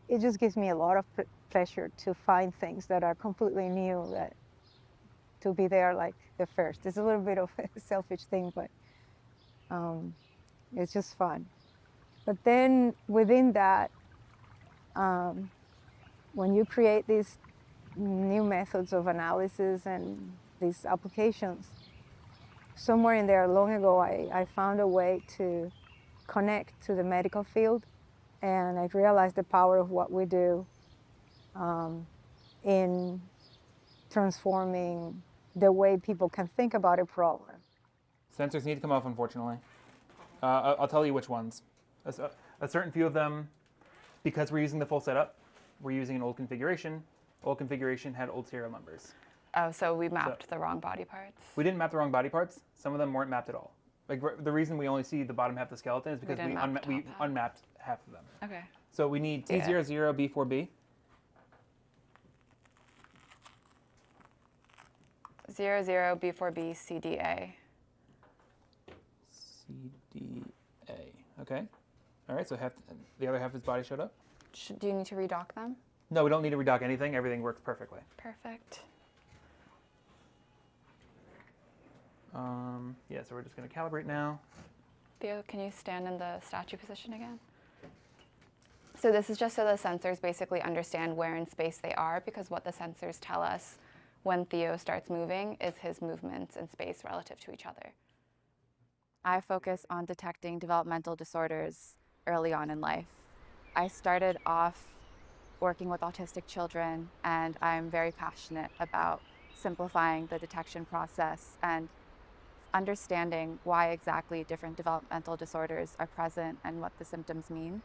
It just gives me a lot of pleasure to find things that are completely new, that to be there like the first. It's a little bit of a selfish thing, but it's just fun. But then within that, when you create these new methods of analysis and these applications, somewhere in there long ago, I found a way to connect to the medical field, and I realized the power of what we do in transforming the way people can think about a problem. Sensors need to come off, unfortunately. I'll tell you which ones. A certain few of them, because we're using the full setup, we're using an old configuration. Old configuration had old serial numbers. Oh, so we mapped the wrong body parts? We didn't map the wrong body parts. Some of them weren't mapped at all. Like the reason we only see the bottom half of the skeleton is because we unmapped half of them. Okay. So we need T00B4B. 00B4B CDA. CDA. Okay. All right. So the other half of his body showed up. Do you need to redock them? No, we don't need to redock anything. Everything works perfectly. Perfect. Yeah. So we're just going to calibrate now. Theo, can you stand in the statue position again? So this is just so the sensors basically understand where in space they are, because what the sensors tell us when Theo starts moving is his movements in space relative to each other. I focus on detecting developmental disorders early on in life. I started off working with autistic children, and I'm very passionate about simplifying the detection process and understanding why exactly different developmental disorders are present and what the symptoms mean.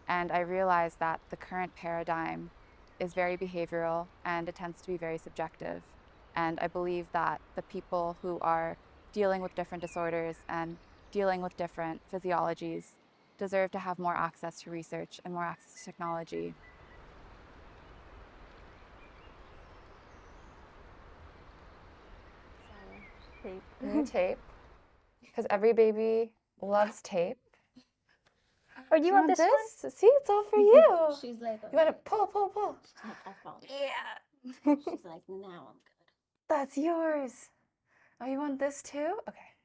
And I realized that the current paradigm is very behavioral and it tends to be very subjective. And I believe that the people who are dealing with different disorders and dealing with different physiologies deserve to have more access to research and more access to technology. New tape, because every baby loves tape. Or do you want this one? See, it's all for you. She's like, You want to pull. she's like, I found it. Yeah. She's like, now I'm good. That's yours. Oh, you want this too? Okay.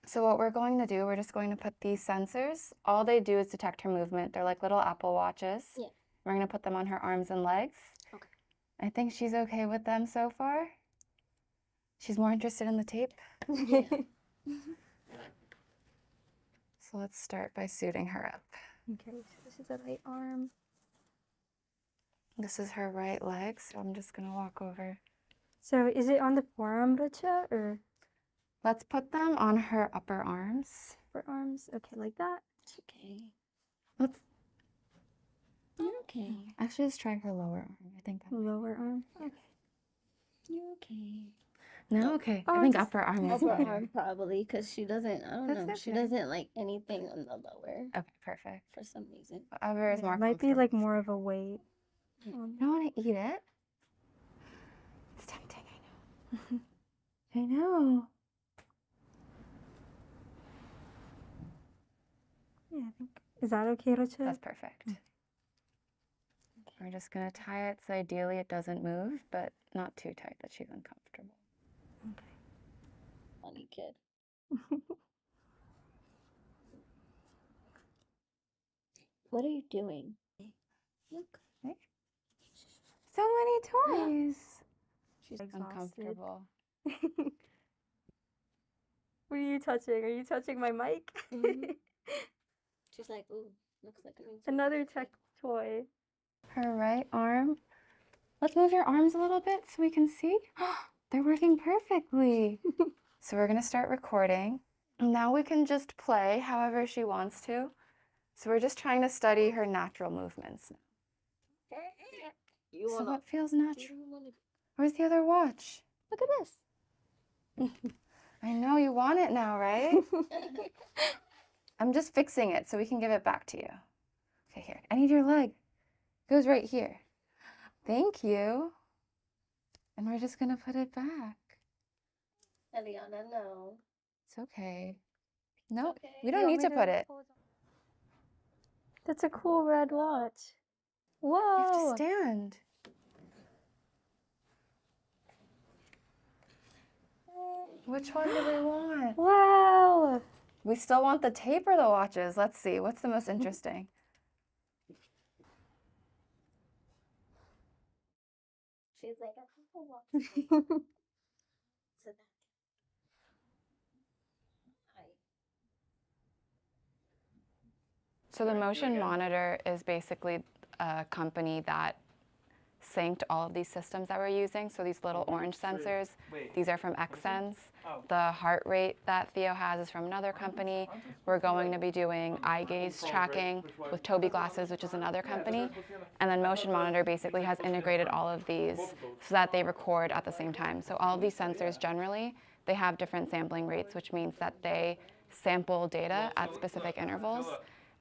So what we're going to do, we're just going to put these sensors. All they do is detect her movement. They're like little Apple Watches. Yeah. We're going to put them on her arms and legs. Okay. I think she's okay with them so far. She's more interested in the tape. Yeah. So let's start by suiting her up. Okay, so this is the right arm. This is her right leg, so I'm just gonna walk over. So is it on the forearm, Richa, or Let's put them on her upper arms. upper arms? Okay, like that. Okay. Let's Okay. actually let's try her lower arm. I think that Lower arm. Okay. You okay? no, okay. Oh, I think just upper arm is upper better. arm probably because she doesn't. I don't know. That's She okay. doesn't like anything on the lower Okay, perfect. for some reason. Whatever is Yeah, more it might be comfortable. like more of a weight. You don't want to eat it. It's tempting, I know. I know. Yeah, I think. Is that okay, Richa? That's perfect. We're just gonna tie it so ideally it doesn't move, but not too tight that she's uncomfortable. Funny kid. What are you doing? Look. So many toys. She's Uncomfortable. What are you touching? Are you touching my mic? She's like, ooh, looks like an Another tech toy. Her right arm. Let's move your arms a little bit so we can see. They're working perfectly. So we're gonna start recording. Now we can just play however she wants to. So we're just trying to study her natural movements. You So wanna, what feels do natural? you wanna, Where's the other watch? look at this. I know you want it now, right? I'm just fixing it so we can give it back to you. Okay, here. I need your leg. It goes right here. Thank you. And we're just gonna put it back. Eliana, no. It's okay. No, okay. we don't need to put it. That's a cool red watch. You Whoa! have to stand. Which one do we want? Wow! We still want the tape or the watches? Let's see. What's the most interesting? She's like, I have a watch. So that. Hi. So the motion monitor is basically a company that synced all of these systems that we're using. So these little orange sensors, these are from Xsense. The heart rate that Theo has is from another company. We're going to be doing eye gaze tracking with Tobii glasses, which is another company. And then Motion Monitor basically has integrated all of these so that they record at the same time. So all of these sensors generally, they have different sampling rates, which means that they sample data at specific intervals.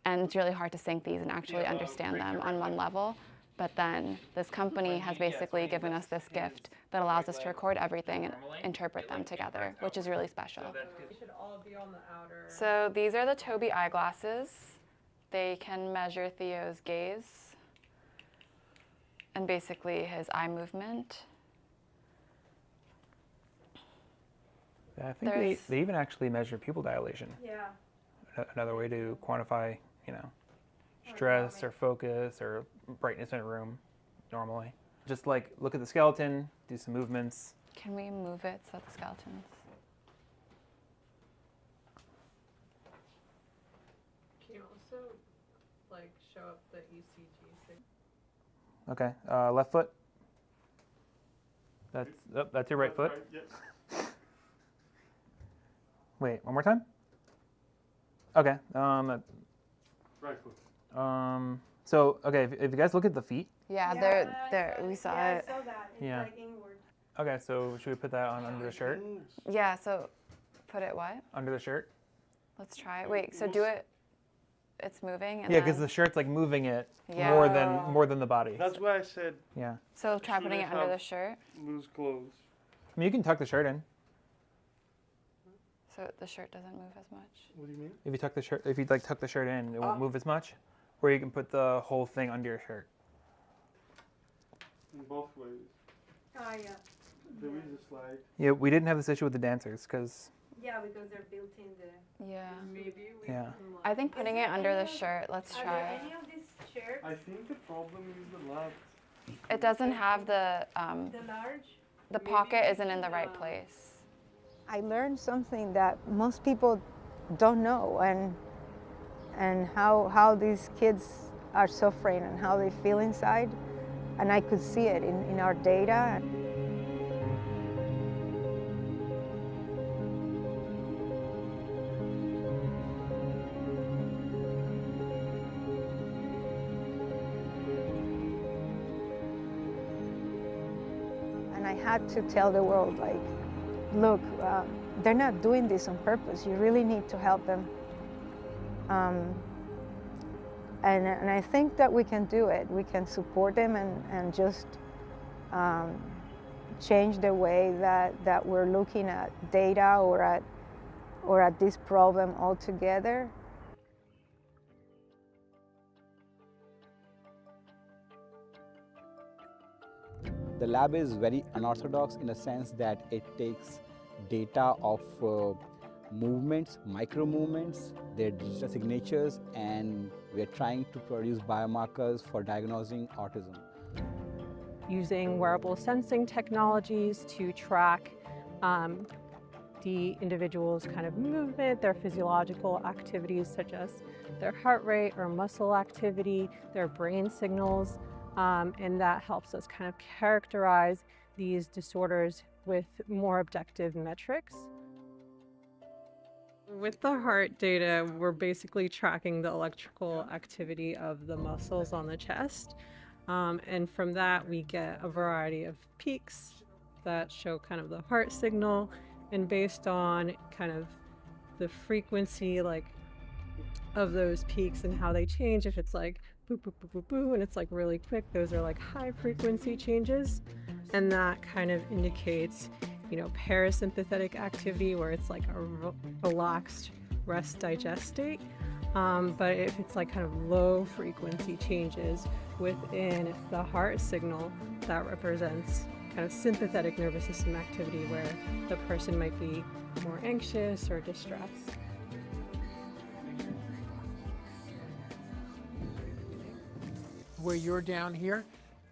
And it's really hard to sync these and actually understand them on one level. But then this company has basically given us this gift that allows us to record everything and interpret them together, which is really special. They should all be on the outer. So these are the Tobii eyeglasses. They can measure Theo's gaze and basically his eye movement. Yeah, I think they even actually measure pupil dilation. Yeah. Another way to quantify, stress or focus or brightness in a room normally. Just like look at the skeleton, do some movements. Can we move it so the skeletons? Can you also like show up the ECG signal? Okay, left foot. That's your right foot. Wait, one more time? Okay, Right foot. so, okay, if you guys look at the feet. Yeah, they're we saw it. I saw that. It's Yeah. like inward. Okay, so should we put that on under the shirt? Yeah, so put it what? Under the shirt? Let's try it. Wait, so do it. It's moving. And Yeah, because then- the shirt's like moving it Yeah. more than the body. That's why I said Yeah. So try putting it Shouldn't under the have- shirt. loose clothes. I mean, you can tuck the shirt in. So the shirt doesn't move as much. What do you mean? If you tuck the shirt, if you like tuck the shirt in, it won't move as much. Or you can put the whole thing under your shirt. In both ways. Ah, yeah. There is a slide. Yeah, we didn't have this issue with the dancers because Yeah, because they're built in the. Yeah. Maybe we Yeah. can like. I think putting it under the shirt. Let's Are there try. any of these shirts? I think the problem is the left. It doesn't have the The large? the pocket isn't in the right place. I learned something that most people don't know, and and how these kids are suffering and how they feel inside. And I could see it in our data. And I had to tell the world, like, look, they're not doing this on purpose. You really need to help them. And I think that we can do it. We can support them and just change the way that we're looking at data or at this problem altogether. The lab is very unorthodox in a sense that it takes data of movements, micro movements, their digital signatures, and we're trying to produce biomarkers for diagnosing autism. Using wearable sensing technologies to track the individual's kind of movement, their physiological activities such as their heart rate or muscle activity, their brain signals, and that helps us kind of characterize these disorders with more objective metrics. With the heart data, we're basically tracking the electrical activity of the muscles on the chest. And from that, we get a variety of peaks that show kind of the heart signal. And based on kind of the frequency of those peaks and how they change, if it's like boo, boo, boo, boo, boo, and it's like really quick, those are like high frequency changes. And that kind of indicates, you know, parasympathetic activity where it's like a relaxed rest digest state. But if it's like kind of low frequency changes within the heart signal, that represents kind of sympathetic nervous system activity where the person might be more anxious or distressed. Where you're down here,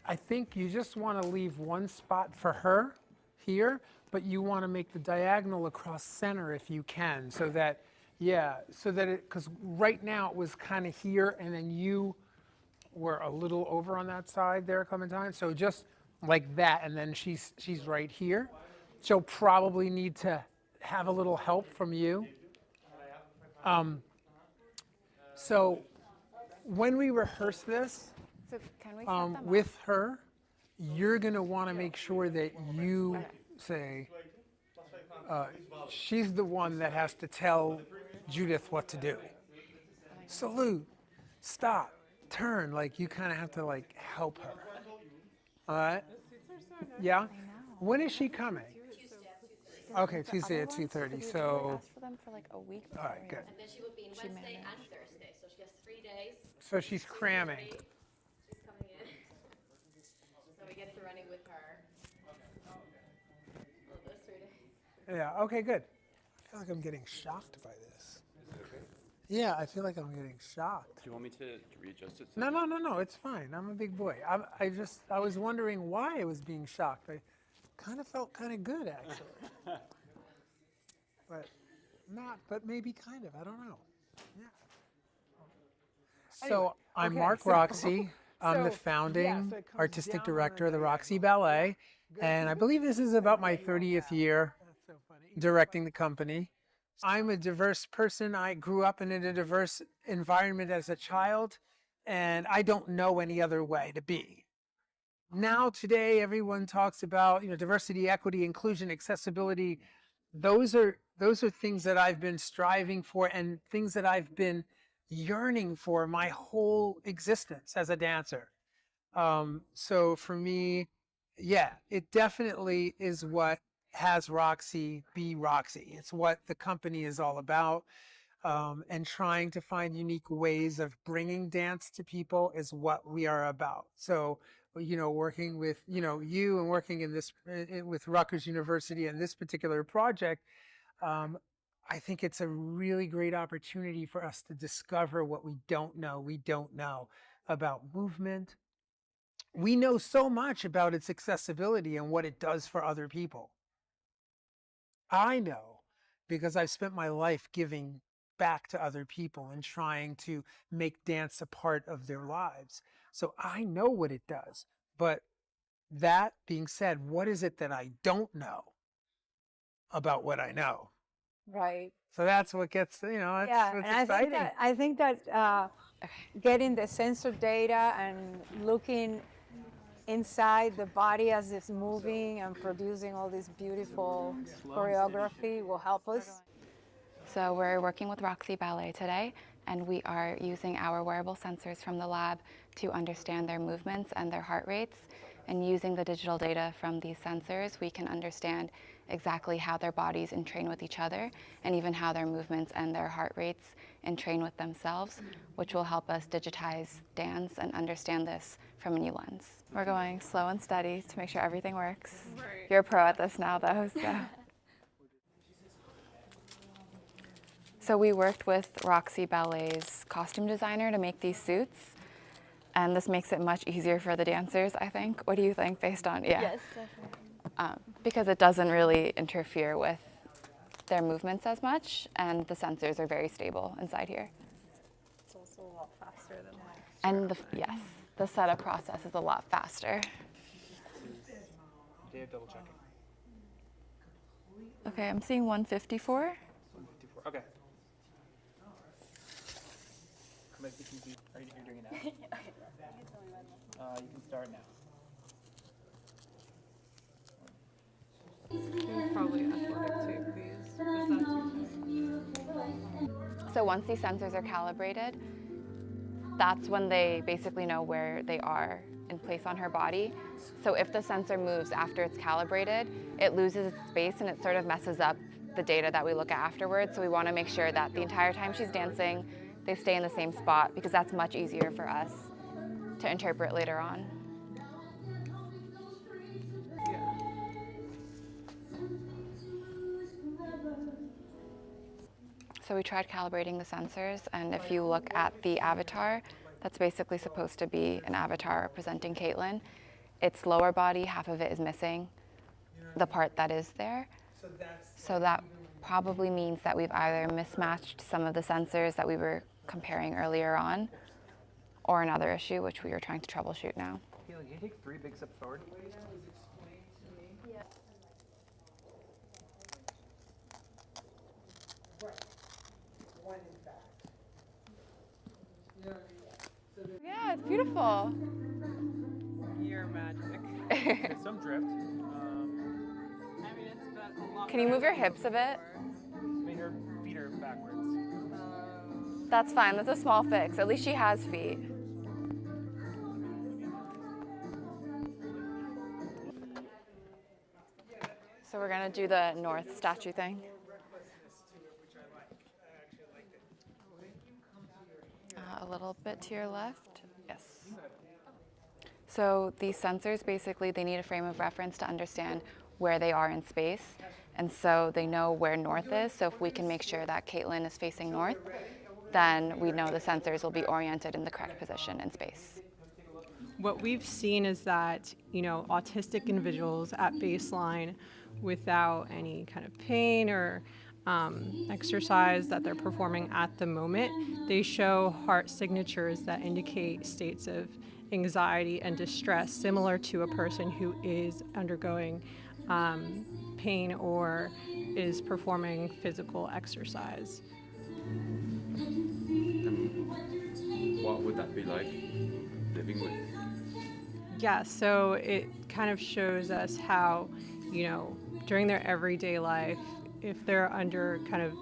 I think you just want to leave one spot for her here, but you want to make the diagonal across center if you can, so that, yeah, so that it, because right now it was kind of here and then you were a little over on that side there, Clementine, so just like that, and then she's right here. She'll probably need to have a little help from you. So when we rehearse this, So can we set them up? with her, you're going to want to make sure that you say, she's the one that has to tell Judith what to do. Salute, stop, turn, like you kind of have to like help her. All right? Yeah? When is she coming? Okay, Tuesday at 2:30, so. Ask for them for like a week. All right, good. And then she would be in Wednesday and Thursday, so she has 3 days. So she's cramming. She's coming in. So we get to running with her. Well, those 3 days. Yeah, okay, good. I feel like I'm getting shocked by this. Is it okay? Yeah, I feel like I'm getting shocked. Do you want me to readjust it? No, it's fine. I'm a big boy. I was wondering why I was being shocked. I kind of felt kind of good, actually. But maybe kind of, I don't know. Yeah. So I'm Mark Roxy. I'm the founding artistic director of the Roxy Ballet. And I believe this is about my 30th year directing the company. I'm a diverse person. I grew up in a diverse environment as a child, and I don't know any other way to be. Now, today, everyone talks about, you know, diversity, equity, inclusion, accessibility. Those are things that I've been striving for and things that I've been yearning for my whole existence as a dancer. So for me, yeah, it definitely is what has Roxy be Roxy. It's what the company is all about. And trying to find unique ways of bringing dance to people is what we are about. So, you know, working with, you know, you and working in this, with Rutgers University and this particular project, I think it's a really great opportunity for us to discover what we don't know. We don't know about movement. We know so much about its accessibility and what it does for other people. I know because I've spent my life giving back to other people and trying to make dance a part of their lives. So I know what it does. But that being said, what is it that I don't know about what I know? Right. So that's what gets, that's Yeah, what's and exciting. I think that getting the sensor data and looking inside the body as it's moving and producing all this beautiful choreography will help us. So we're working with Roxy Ballet today, and we are using our wearable sensors from the lab to understand their movements and their heart rates. And using the digital data from these sensors, we can understand exactly how their bodies entrain with each other, and even how their movements and their heart rates entrain with themselves, which will help us digitize dance and understand this from a new lens. We're going slow and steady to make sure everything works. Right. You're a pro at this now, though, so. So we worked with Roxy Ballet's costume designer to make these suits, and this makes it much easier for the dancers, I think. What do you think, based on, Yes, definitely. Because it doesn't really interfere with their movements as much, and the sensors are very stable inside here. It's also a lot faster than like. And yes, the setup process is a lot faster. Dave, double checking. Okay, I'm seeing 154. 154. Okay. Are you doing it now? You can start now. Probably athletic tape these. Is that too tight? So once these sensors are calibrated, that's when they basically know where they are in place on her body. So if the sensor moves after it's calibrated, it loses its space and it sort of messes up the data that we look at afterwards. So we want to make sure that the entire time she's dancing, they stay in the same spot, because that's much easier for us to interpret later on. So we tried calibrating the sensors, and if you look at the avatar, that's basically supposed to be an avatar representing Caitlin. Its lower body, half of it is missing, the part that is there. So that probably means that we've either mismatched some of the sensors that we were comparing earlier on, or another issue, which we are trying to troubleshoot now. Caitlin, can you take 3 big steps forward? Yeah, it's beautiful. You're magic. Okay, some drift. I mean, it's been a lot. Can you move your hips a bit? I mean, her feet are backwards. That's fine, that's a small fix. At least she has feet. So we're gonna do the north statue thing. A little bit to your left, yes. So these sensors, basically, they need a frame of reference to understand where they are in space. And so they know where north is. So if we can make sure that Caitlin is facing north, then we know the sensors will be oriented in the correct position in space. What we've seen is that, autistic individuals at baseline without any kind of pain or exercise that they're performing at the moment, they show heart signatures that indicate states of anxiety and distress, similar to a person who is undergoing pain or is performing physical exercise. And what would that be like living with? Yeah, so it kind of shows us how, during their everyday life, if they're under kind of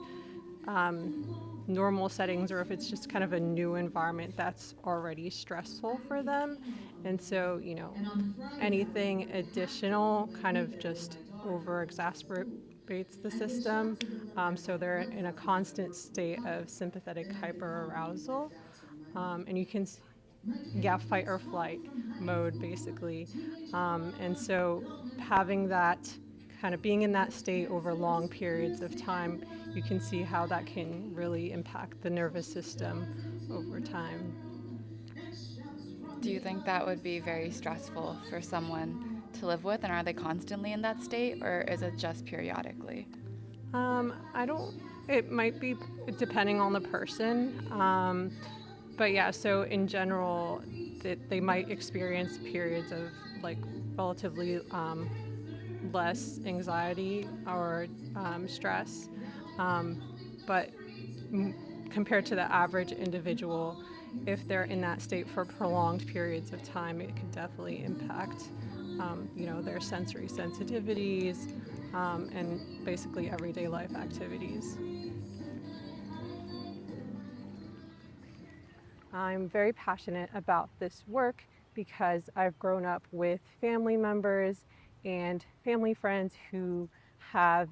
normal settings, or if it's just kind of a new environment that's already stressful for them. And so, anything additional kind of just over exacerbates the system. So they're in a constant state of sympathetic hyperarousal. And you can, fight or flight mode, basically. And so having that, kind of being in that state over long periods of time, you can see how that can really impact the nervous system over time. Do you think that would be very stressful for someone to live with, and are they constantly in that state, or is it just periodically? I don't It might be depending on the person. But yeah, so in general, they might experience periods of like relatively less anxiety or stress. But compared to the average individual, if they're in that state for prolonged periods of time, it can definitely impact, their sensory sensitivities and basically everyday life activities. I'm very passionate about this work because I've grown up with family members and family friends who have,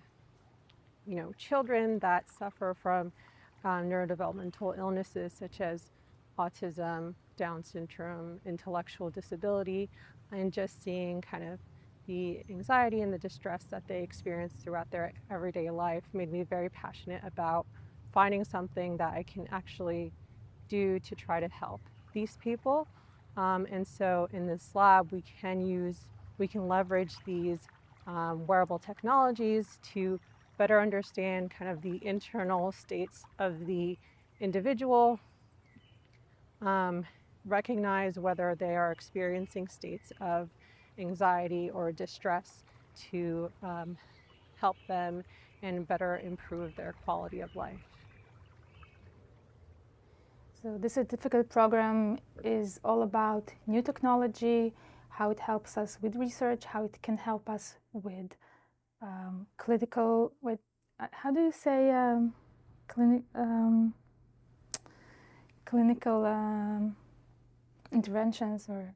children that suffer from neurodevelopmental illnesses such as autism, Down syndrome, intellectual disability, and just seeing kind of the anxiety and the distress that they experience throughout their everyday life made me very passionate about finding something that I can actually do to try to help these people. And so in this lab, we can leverage these wearable technologies to better understand kind of the internal states of the individual, recognize whether they are experiencing states of anxiety or distress to help them and better improve their quality of life. So the certificate program is all about new technology, how it helps us with research, how it can help us with how do you say clinical interventions, or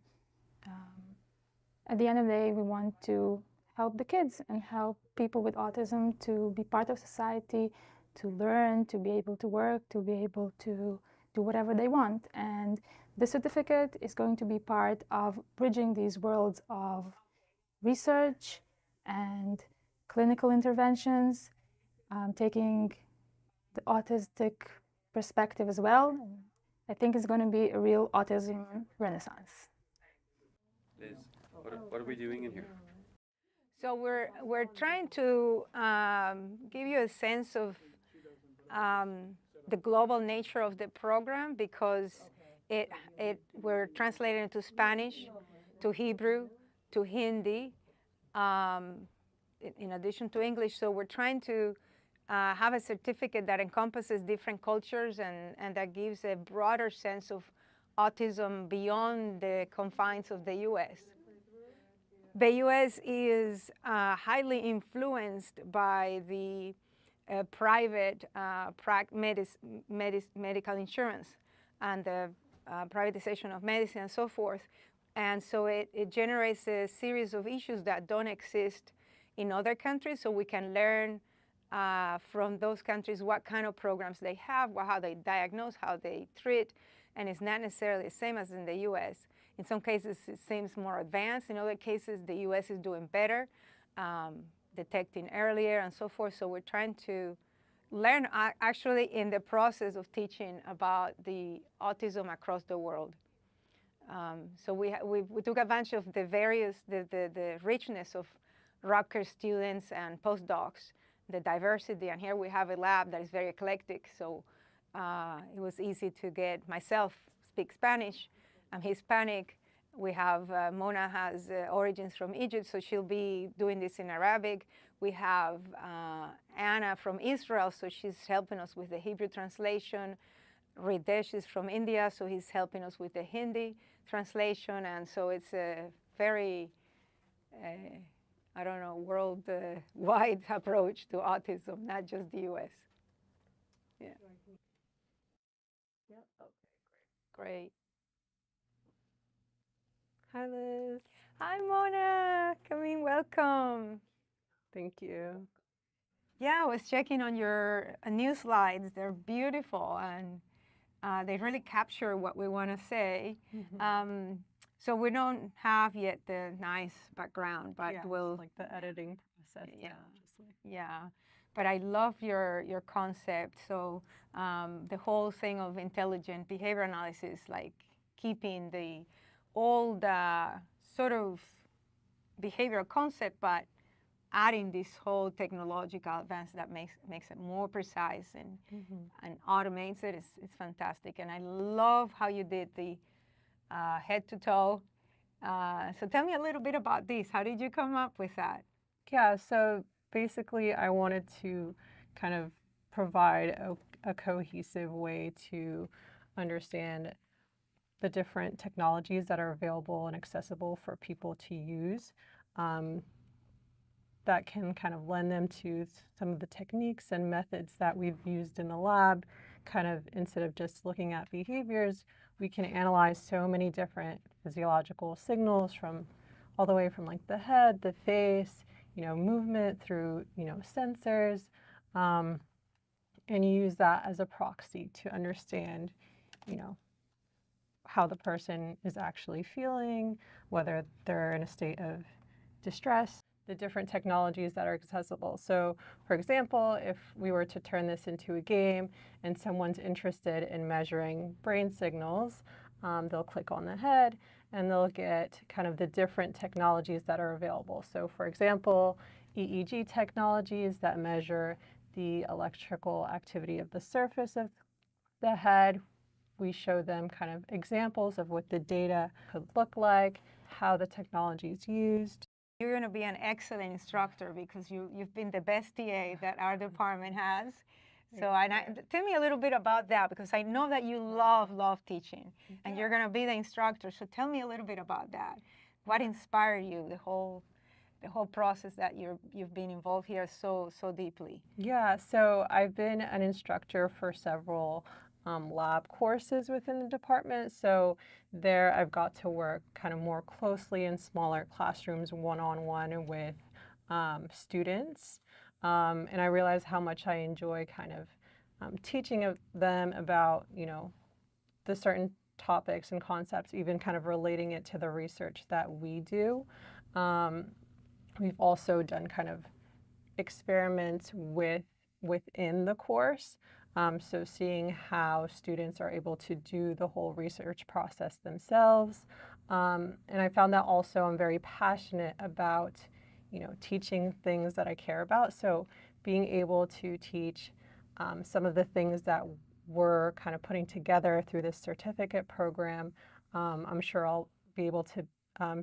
at the end of the day, we want to help the kids and help people with autism to be part of society, to learn, to be able to work, to be able to do whatever they want. And the certificate is going to be part of bridging these worlds of research and clinical interventions, taking the autistic perspective as well. I think it's going to be a real autism renaissance. Liz, what are we doing in here? So we're trying to give you a sense of the global nature of the program, because we're translating into Spanish, to Hebrew, to Hindi, in addition to English. So we're trying to have a certificate that encompasses different cultures and that gives a broader sense of autism beyond the confines of the U.S. The U.S. is highly influenced by the private medical insurance and the privatization of medicine and so forth. And so it generates a series of issues that don't exist in other countries, so we can learn from those countries what kind of programs they have, how they diagnose, how they treat, and it's not necessarily the same as in the U.S. In some cases, it seems more advanced. In other cases, the U.S. is doing better, detecting earlier and so forth. So we're trying to learn actually in the process of teaching about the autism across the world. So we took advantage of the richness of Rutgers students and postdocs, the diversity, and here we have a lab that is very eclectic. So it was easy to get myself speak Spanish. I'm Hispanic. We have Mona has origins from Egypt, so she'll be doing this in Arabic. We have Anna from Israel, so she's helping us with the Hebrew translation. Ridesh is from India, so he's helping us with the Hindi translation. And so it's a very, worldwide approach to autism, not just the U.S. Yeah. Yep. Okay, Great. Hi, Liz. Hi, Mona. Come in, welcome. Thank you. Yeah, I was checking on your new slides. They're beautiful, and they really capture what we want to say. Mm-hmm. So we don't have yet the nice background, but we'll like the editing process. Yeah. But I love your concept. So the whole thing of intelligent behavior analysis, like keeping the old sort of behavioral concept, but adding this whole technological advance that makes it more precise and automates it is fantastic. And I love how you did the head to toe. So tell me a little bit about this. How did you come up with that? Yeah, so basically I wanted to kind of provide a cohesive way to understand the different technologies that are available and accessible for people to use, that can kind of lend them to some of the techniques and methods that we've used in the lab. Kind of instead of just looking at behaviors, we can analyze so many different physiological signals from all the way from like the head, the face, movement through, sensors, and use that as a proxy to understand, how the person is actually feeling, whether they're in a state of distress, the different technologies that are accessible. So, for example, if we were to turn this into a game and someone's interested in measuring brain signals, they'll click on the head and they'll get kind of the different technologies that are available. So, for example, EEG technologies that measure the electrical activity of the surface of the head. We show them kind of examples of what the data could look like, how the technology is used. You're going to be an excellent instructor because you've been the best TA that our department has. So tell me a little bit about that, because I know that you love teaching and you're going to be the instructor. So tell me a little bit about that. What inspired you, the whole process that you've been involved here so deeply? Yeah, so I've been an instructor for several lab courses within the department. So there I've got to work kind of more closely in smaller classrooms one-on-one with students. And I realized how much I enjoy kind of teaching them about, the certain topics and concepts, even kind of relating it to the research that we do. We've also done kind of experiments within the course. So seeing how students are able to do the whole research process themselves. And I found that also I'm very passionate about, teaching things that I care about. So being able to teach some of the things that we're kind of putting together through this certificate program, I'm sure I'll be able to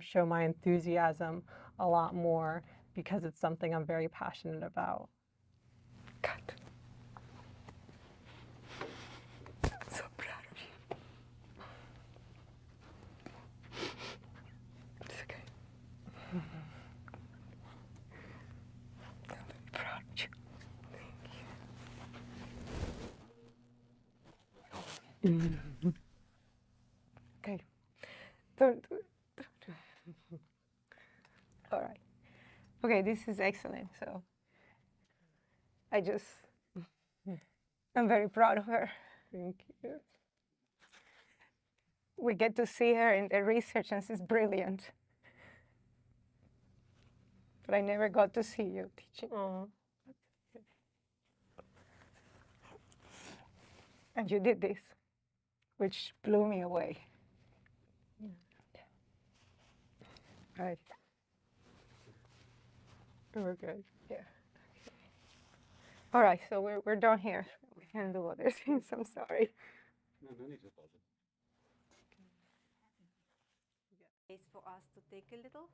show my enthusiasm a lot more because it's something I'm very passionate about. God. So proud of you. It's okay. I'm very proud of you. Thank you. Okay. Don't do it. All right. Okay, this is excellent. So I'm very proud of her. Thank you. We get to see her in the research and she's brilliant. But I never got to see you teaching. And you did this, which blew me away. Right. We're good. Yeah. All right, so we're done here. We can do other things. I'm sorry. No need to apologize. Space for us to take a little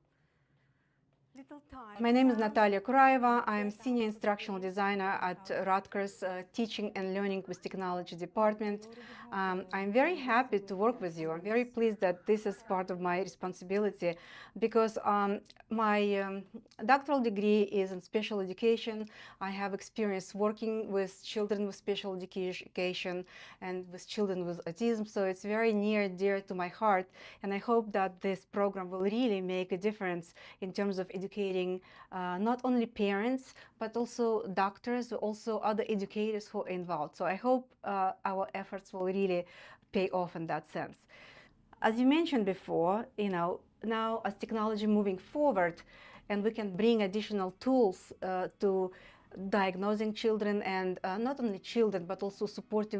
time. My name is Natalia Kuraeva. I am Senior Instructional Designer at Rutgers Teaching and Learning with Technology Department. I'm very happy to work with you. I'm very pleased that this is part of my responsibility because my doctoral degree is in special education. I have experience working with children with special education and with children with autism, so it's very near and dear to my heart, and I hope that this program will really make a difference in terms of educating not only parents but also doctors, also other educators who are involved. So I hope our efforts will really pay off in that sense. As you mentioned before, now as technology moving forward and we can bring additional tools to diagnosing children and not only children but also support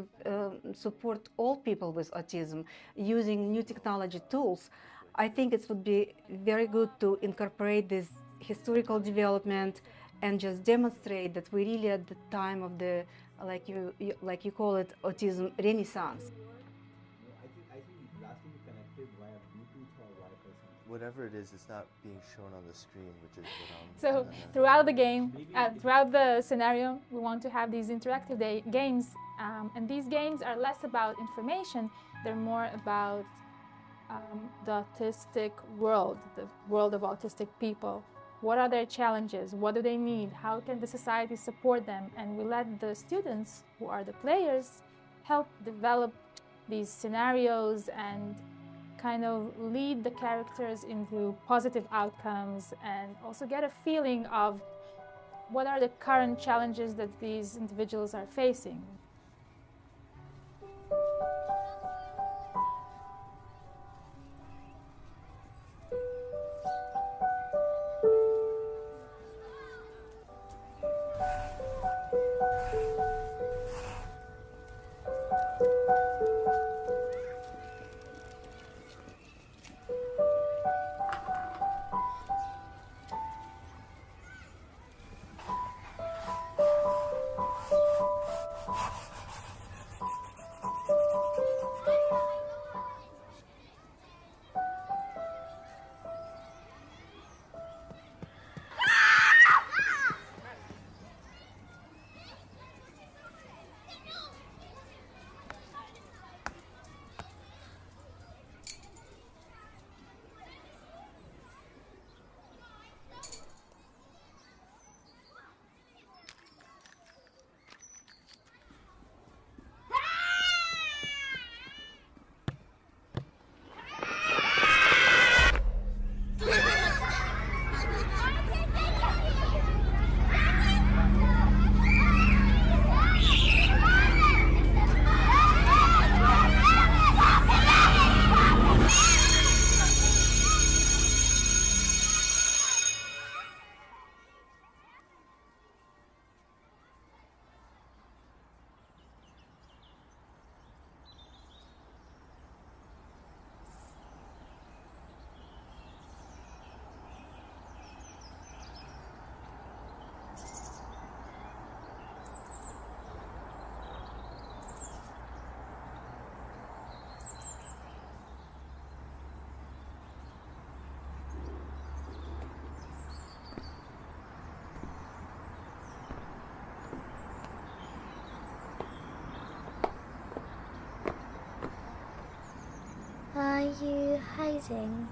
all people with autism using new technology tools, I think it would be very good to incorporate these historical development, and just demonstrate that we're really at the time of the, like you call it, Autism Renaissance. I think last week you connected via Bluetooth or Wi-Fi something. Whatever it is, it's not being shown on the screen, which is what I'm... So throughout the game, throughout the scenario, we want to have these interactive games, and these games are less about information, they're more about the autistic world, the world of autistic people. What are their challenges? What do they need? How can the society support them? And we let the students, who are the players, help develop these scenarios and kind of lead the characters into positive outcomes, and also get a feeling of what are the current challenges that these individuals are facing. Are you hiding?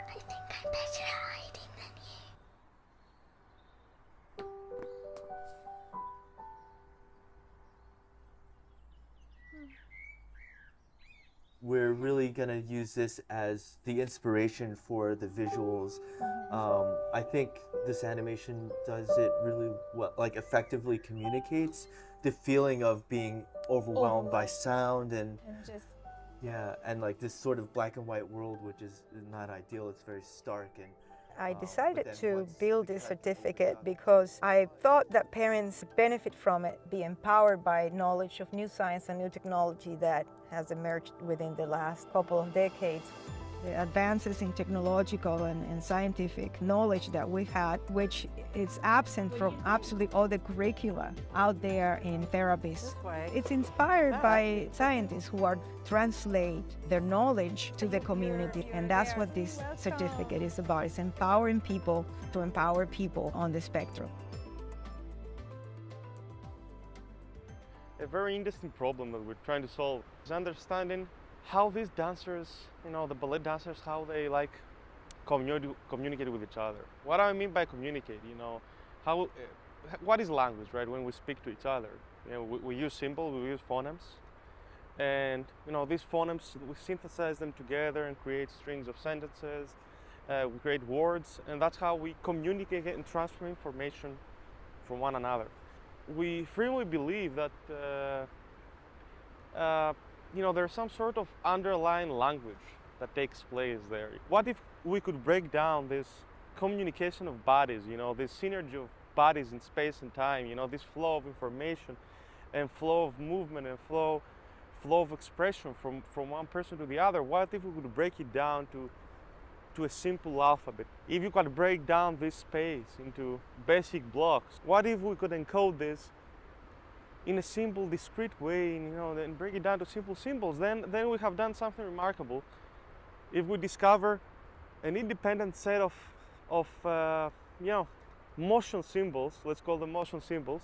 I think I'm better at hiding than you. we're really gonna use this as the inspiration for the visuals. I think this animation does it really well, like effectively communicates the feeling of being overwhelmed by sound and just yeah, and like this sort of black and white world, which is not ideal. It's very stark and I decided to build this certificate because I thought that parents benefit from it, be empowered by knowledge of new science and new technology that has emerged within the last couple of decades. The advances in technological and scientific knowledge that we've had, which is absent from absolutely all the curricula out there in therapies. It's inspired by scientists who are translate their knowledge to the community, and that's what this certificate is about. It's empowering people to empower people on the spectrum. A very interesting problem that we're trying to solve is understanding how these dancers, the ballet dancers, how they like communicate with each other. What do I mean by communicate? What is language, right? When we speak to each other, we use symbols, we use phonemes, and these phonemes, we synthesize them together and create strings of sentences. We create words, and that's how we communicate and transfer information from one another. We firmly believe that there's some sort of underlying language that takes place there. What if we could break down this communication of bodies, this synergy of bodies in space and time, this flow of information and flow of movement and flow of expression from one person to the other? What if we could break it down to a simple alphabet? If you could break down this space into basic blocks, what if we could encode this in a simple, discrete way, and break it down to simple symbols? Then we have done something remarkable. If we discover an independent set of motion symbols, let's call them motion symbols,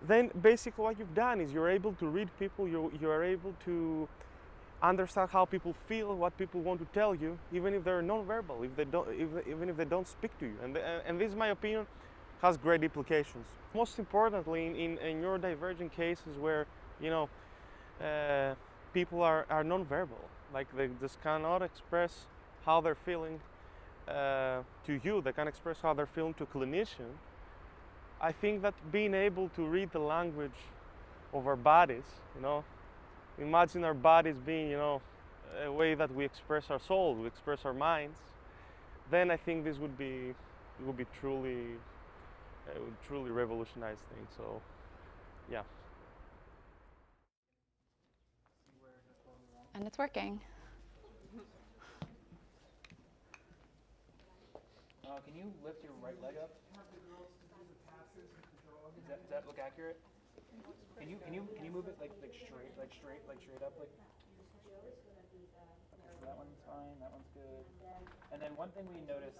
then basically what you've done is you're able to read people, you are able to understand how people feel, what people want to tell you, even if they're non-verbal, even if they don't speak to you. And this, in my opinion, has great implications. Most importantly, in neurodivergent cases where people are non-verbal, like they just cannot express how they're feeling to you, they can't express how they're feeling to a clinician. I think that being able to read the language of our bodies, imagine our bodies being, a way that we express our soul, we express our minds, then I think this would truly revolutionize things. So, yeah. And it's working. Can you lift your right leg up? Does that look accurate? Can you move it like straight up like? Okay, so that one's fine. That one's good. And then one thing we noticed.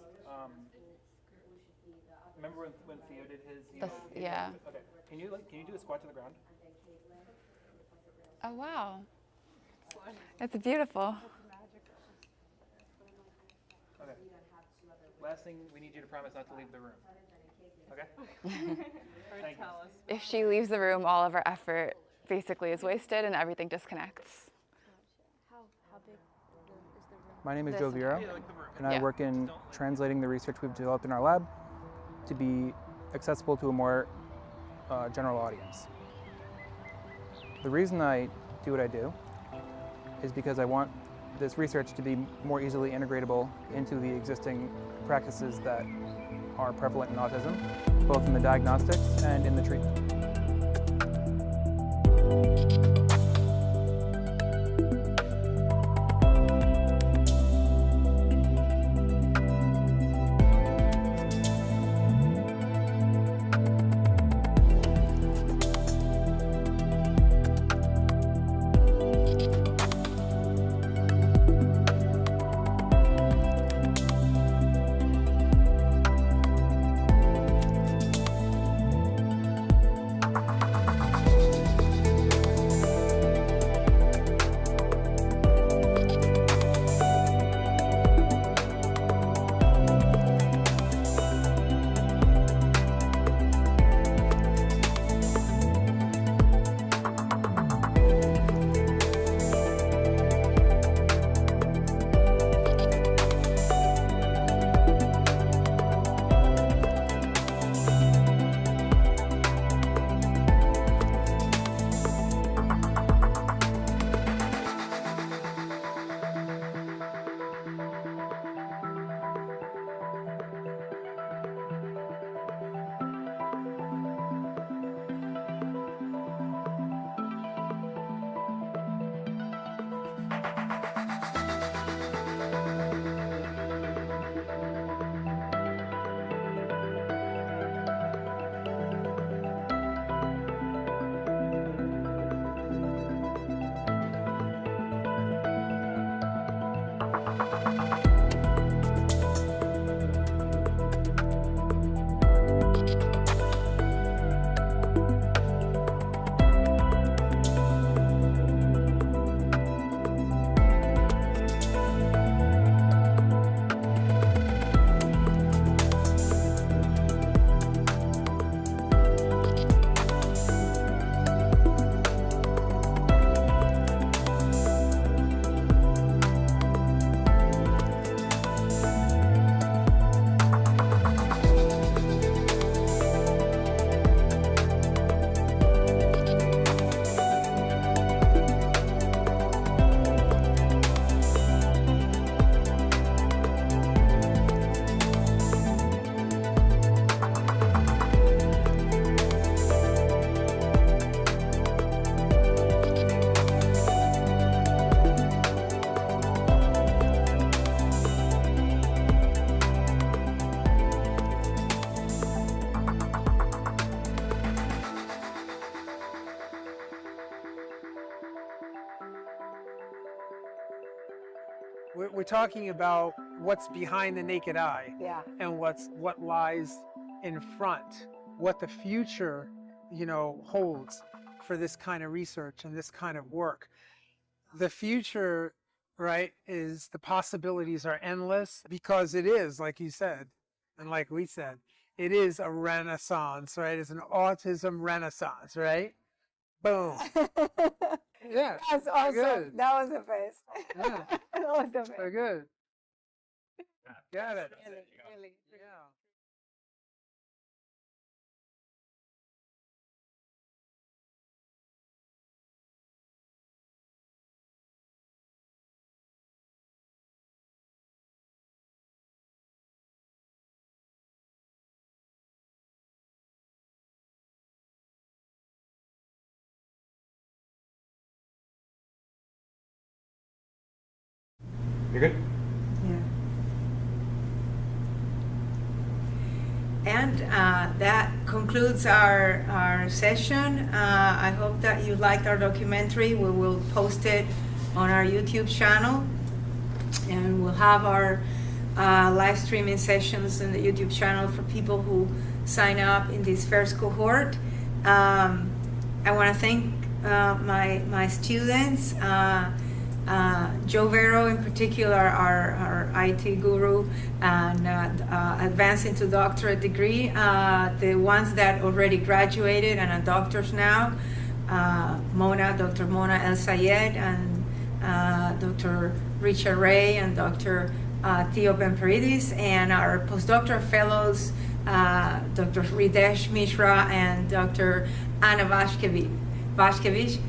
Remember when Theo did his? Yeah. Okay. Can you do a squat to the ground? Oh wow. It's beautiful. Okay. Last thing, we need you to promise not to leave the room. Okay? Thank you. If she leaves the room, all of our effort basically is wasted and everything disconnects. How big is the room? My name is Joe Vieira, and I work in translating the research we've developed in our lab to be accessible to a more general audience. The reason I do what I do is because I want this research to be more easily integratable into the existing practices that are prevalent in autism, both in the diagnostics and in the treatment. we're talking about what's behind the naked eye, Yeah. and what lies in front, what the future, holds for this kind of research and this kind of work. The future, right, is the possibilities are endless, because it is, like you said, and like we said, it is a renaissance, right? It's an autism renaissance, right? Boom. Yeah. That's awesome. Good. That was the best. Yeah. That was the best. Very good. Got it. Really. Yeah. You're good? Yeah. And that concludes our session. I hope that you liked our documentary. We will post it on our YouTube channel, and we'll have our live streaming sessions in the YouTube channel for people who sign up in this first cohort. I want to thank my students. Joe Vero in particular, our IT guru, and advancing to doctorate degree, the ones that already graduated and are doctors now, Dr. Mona El Sayed, and Dr. Richard Ray, and Dr. Theo Bemperidis, and our postdoctoral fellows, Dr. Ridesh Mishra and Dr. Anna Vashkevich.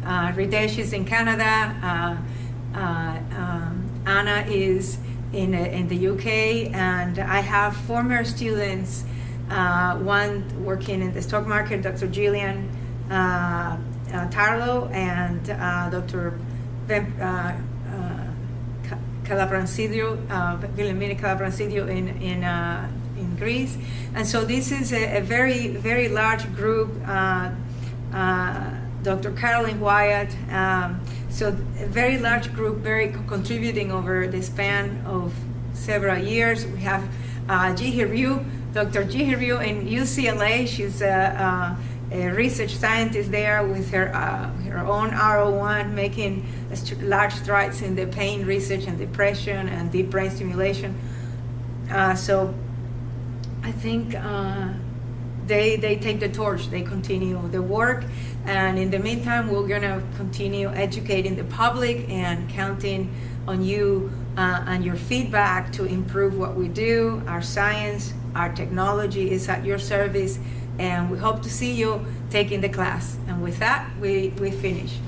Ridesh is in Canada, Anna is in the UK, and I have former students, one working in the stock market, Dr. Gillian Tarlo, and Dr. Calabransidio, Wilhelmina Calabransidio in Greece. And so this is a very, very large group. Dr. Carolyn Wyatt, so a very large group, very contributing over the span of several years. We have Jihe Ryu, Dr. Jihe Ryu in UCLA. She's a research scientist there with her own R01, making large strides in the pain research and depression and deep brain stimulation. So I think they take the torch, they continue the work, and in the meantime we're going to continue educating the public and counting on you and your feedback to improve what we do. Our science, our technology is at your service, and we hope to see you taking the class. And with that, we finish.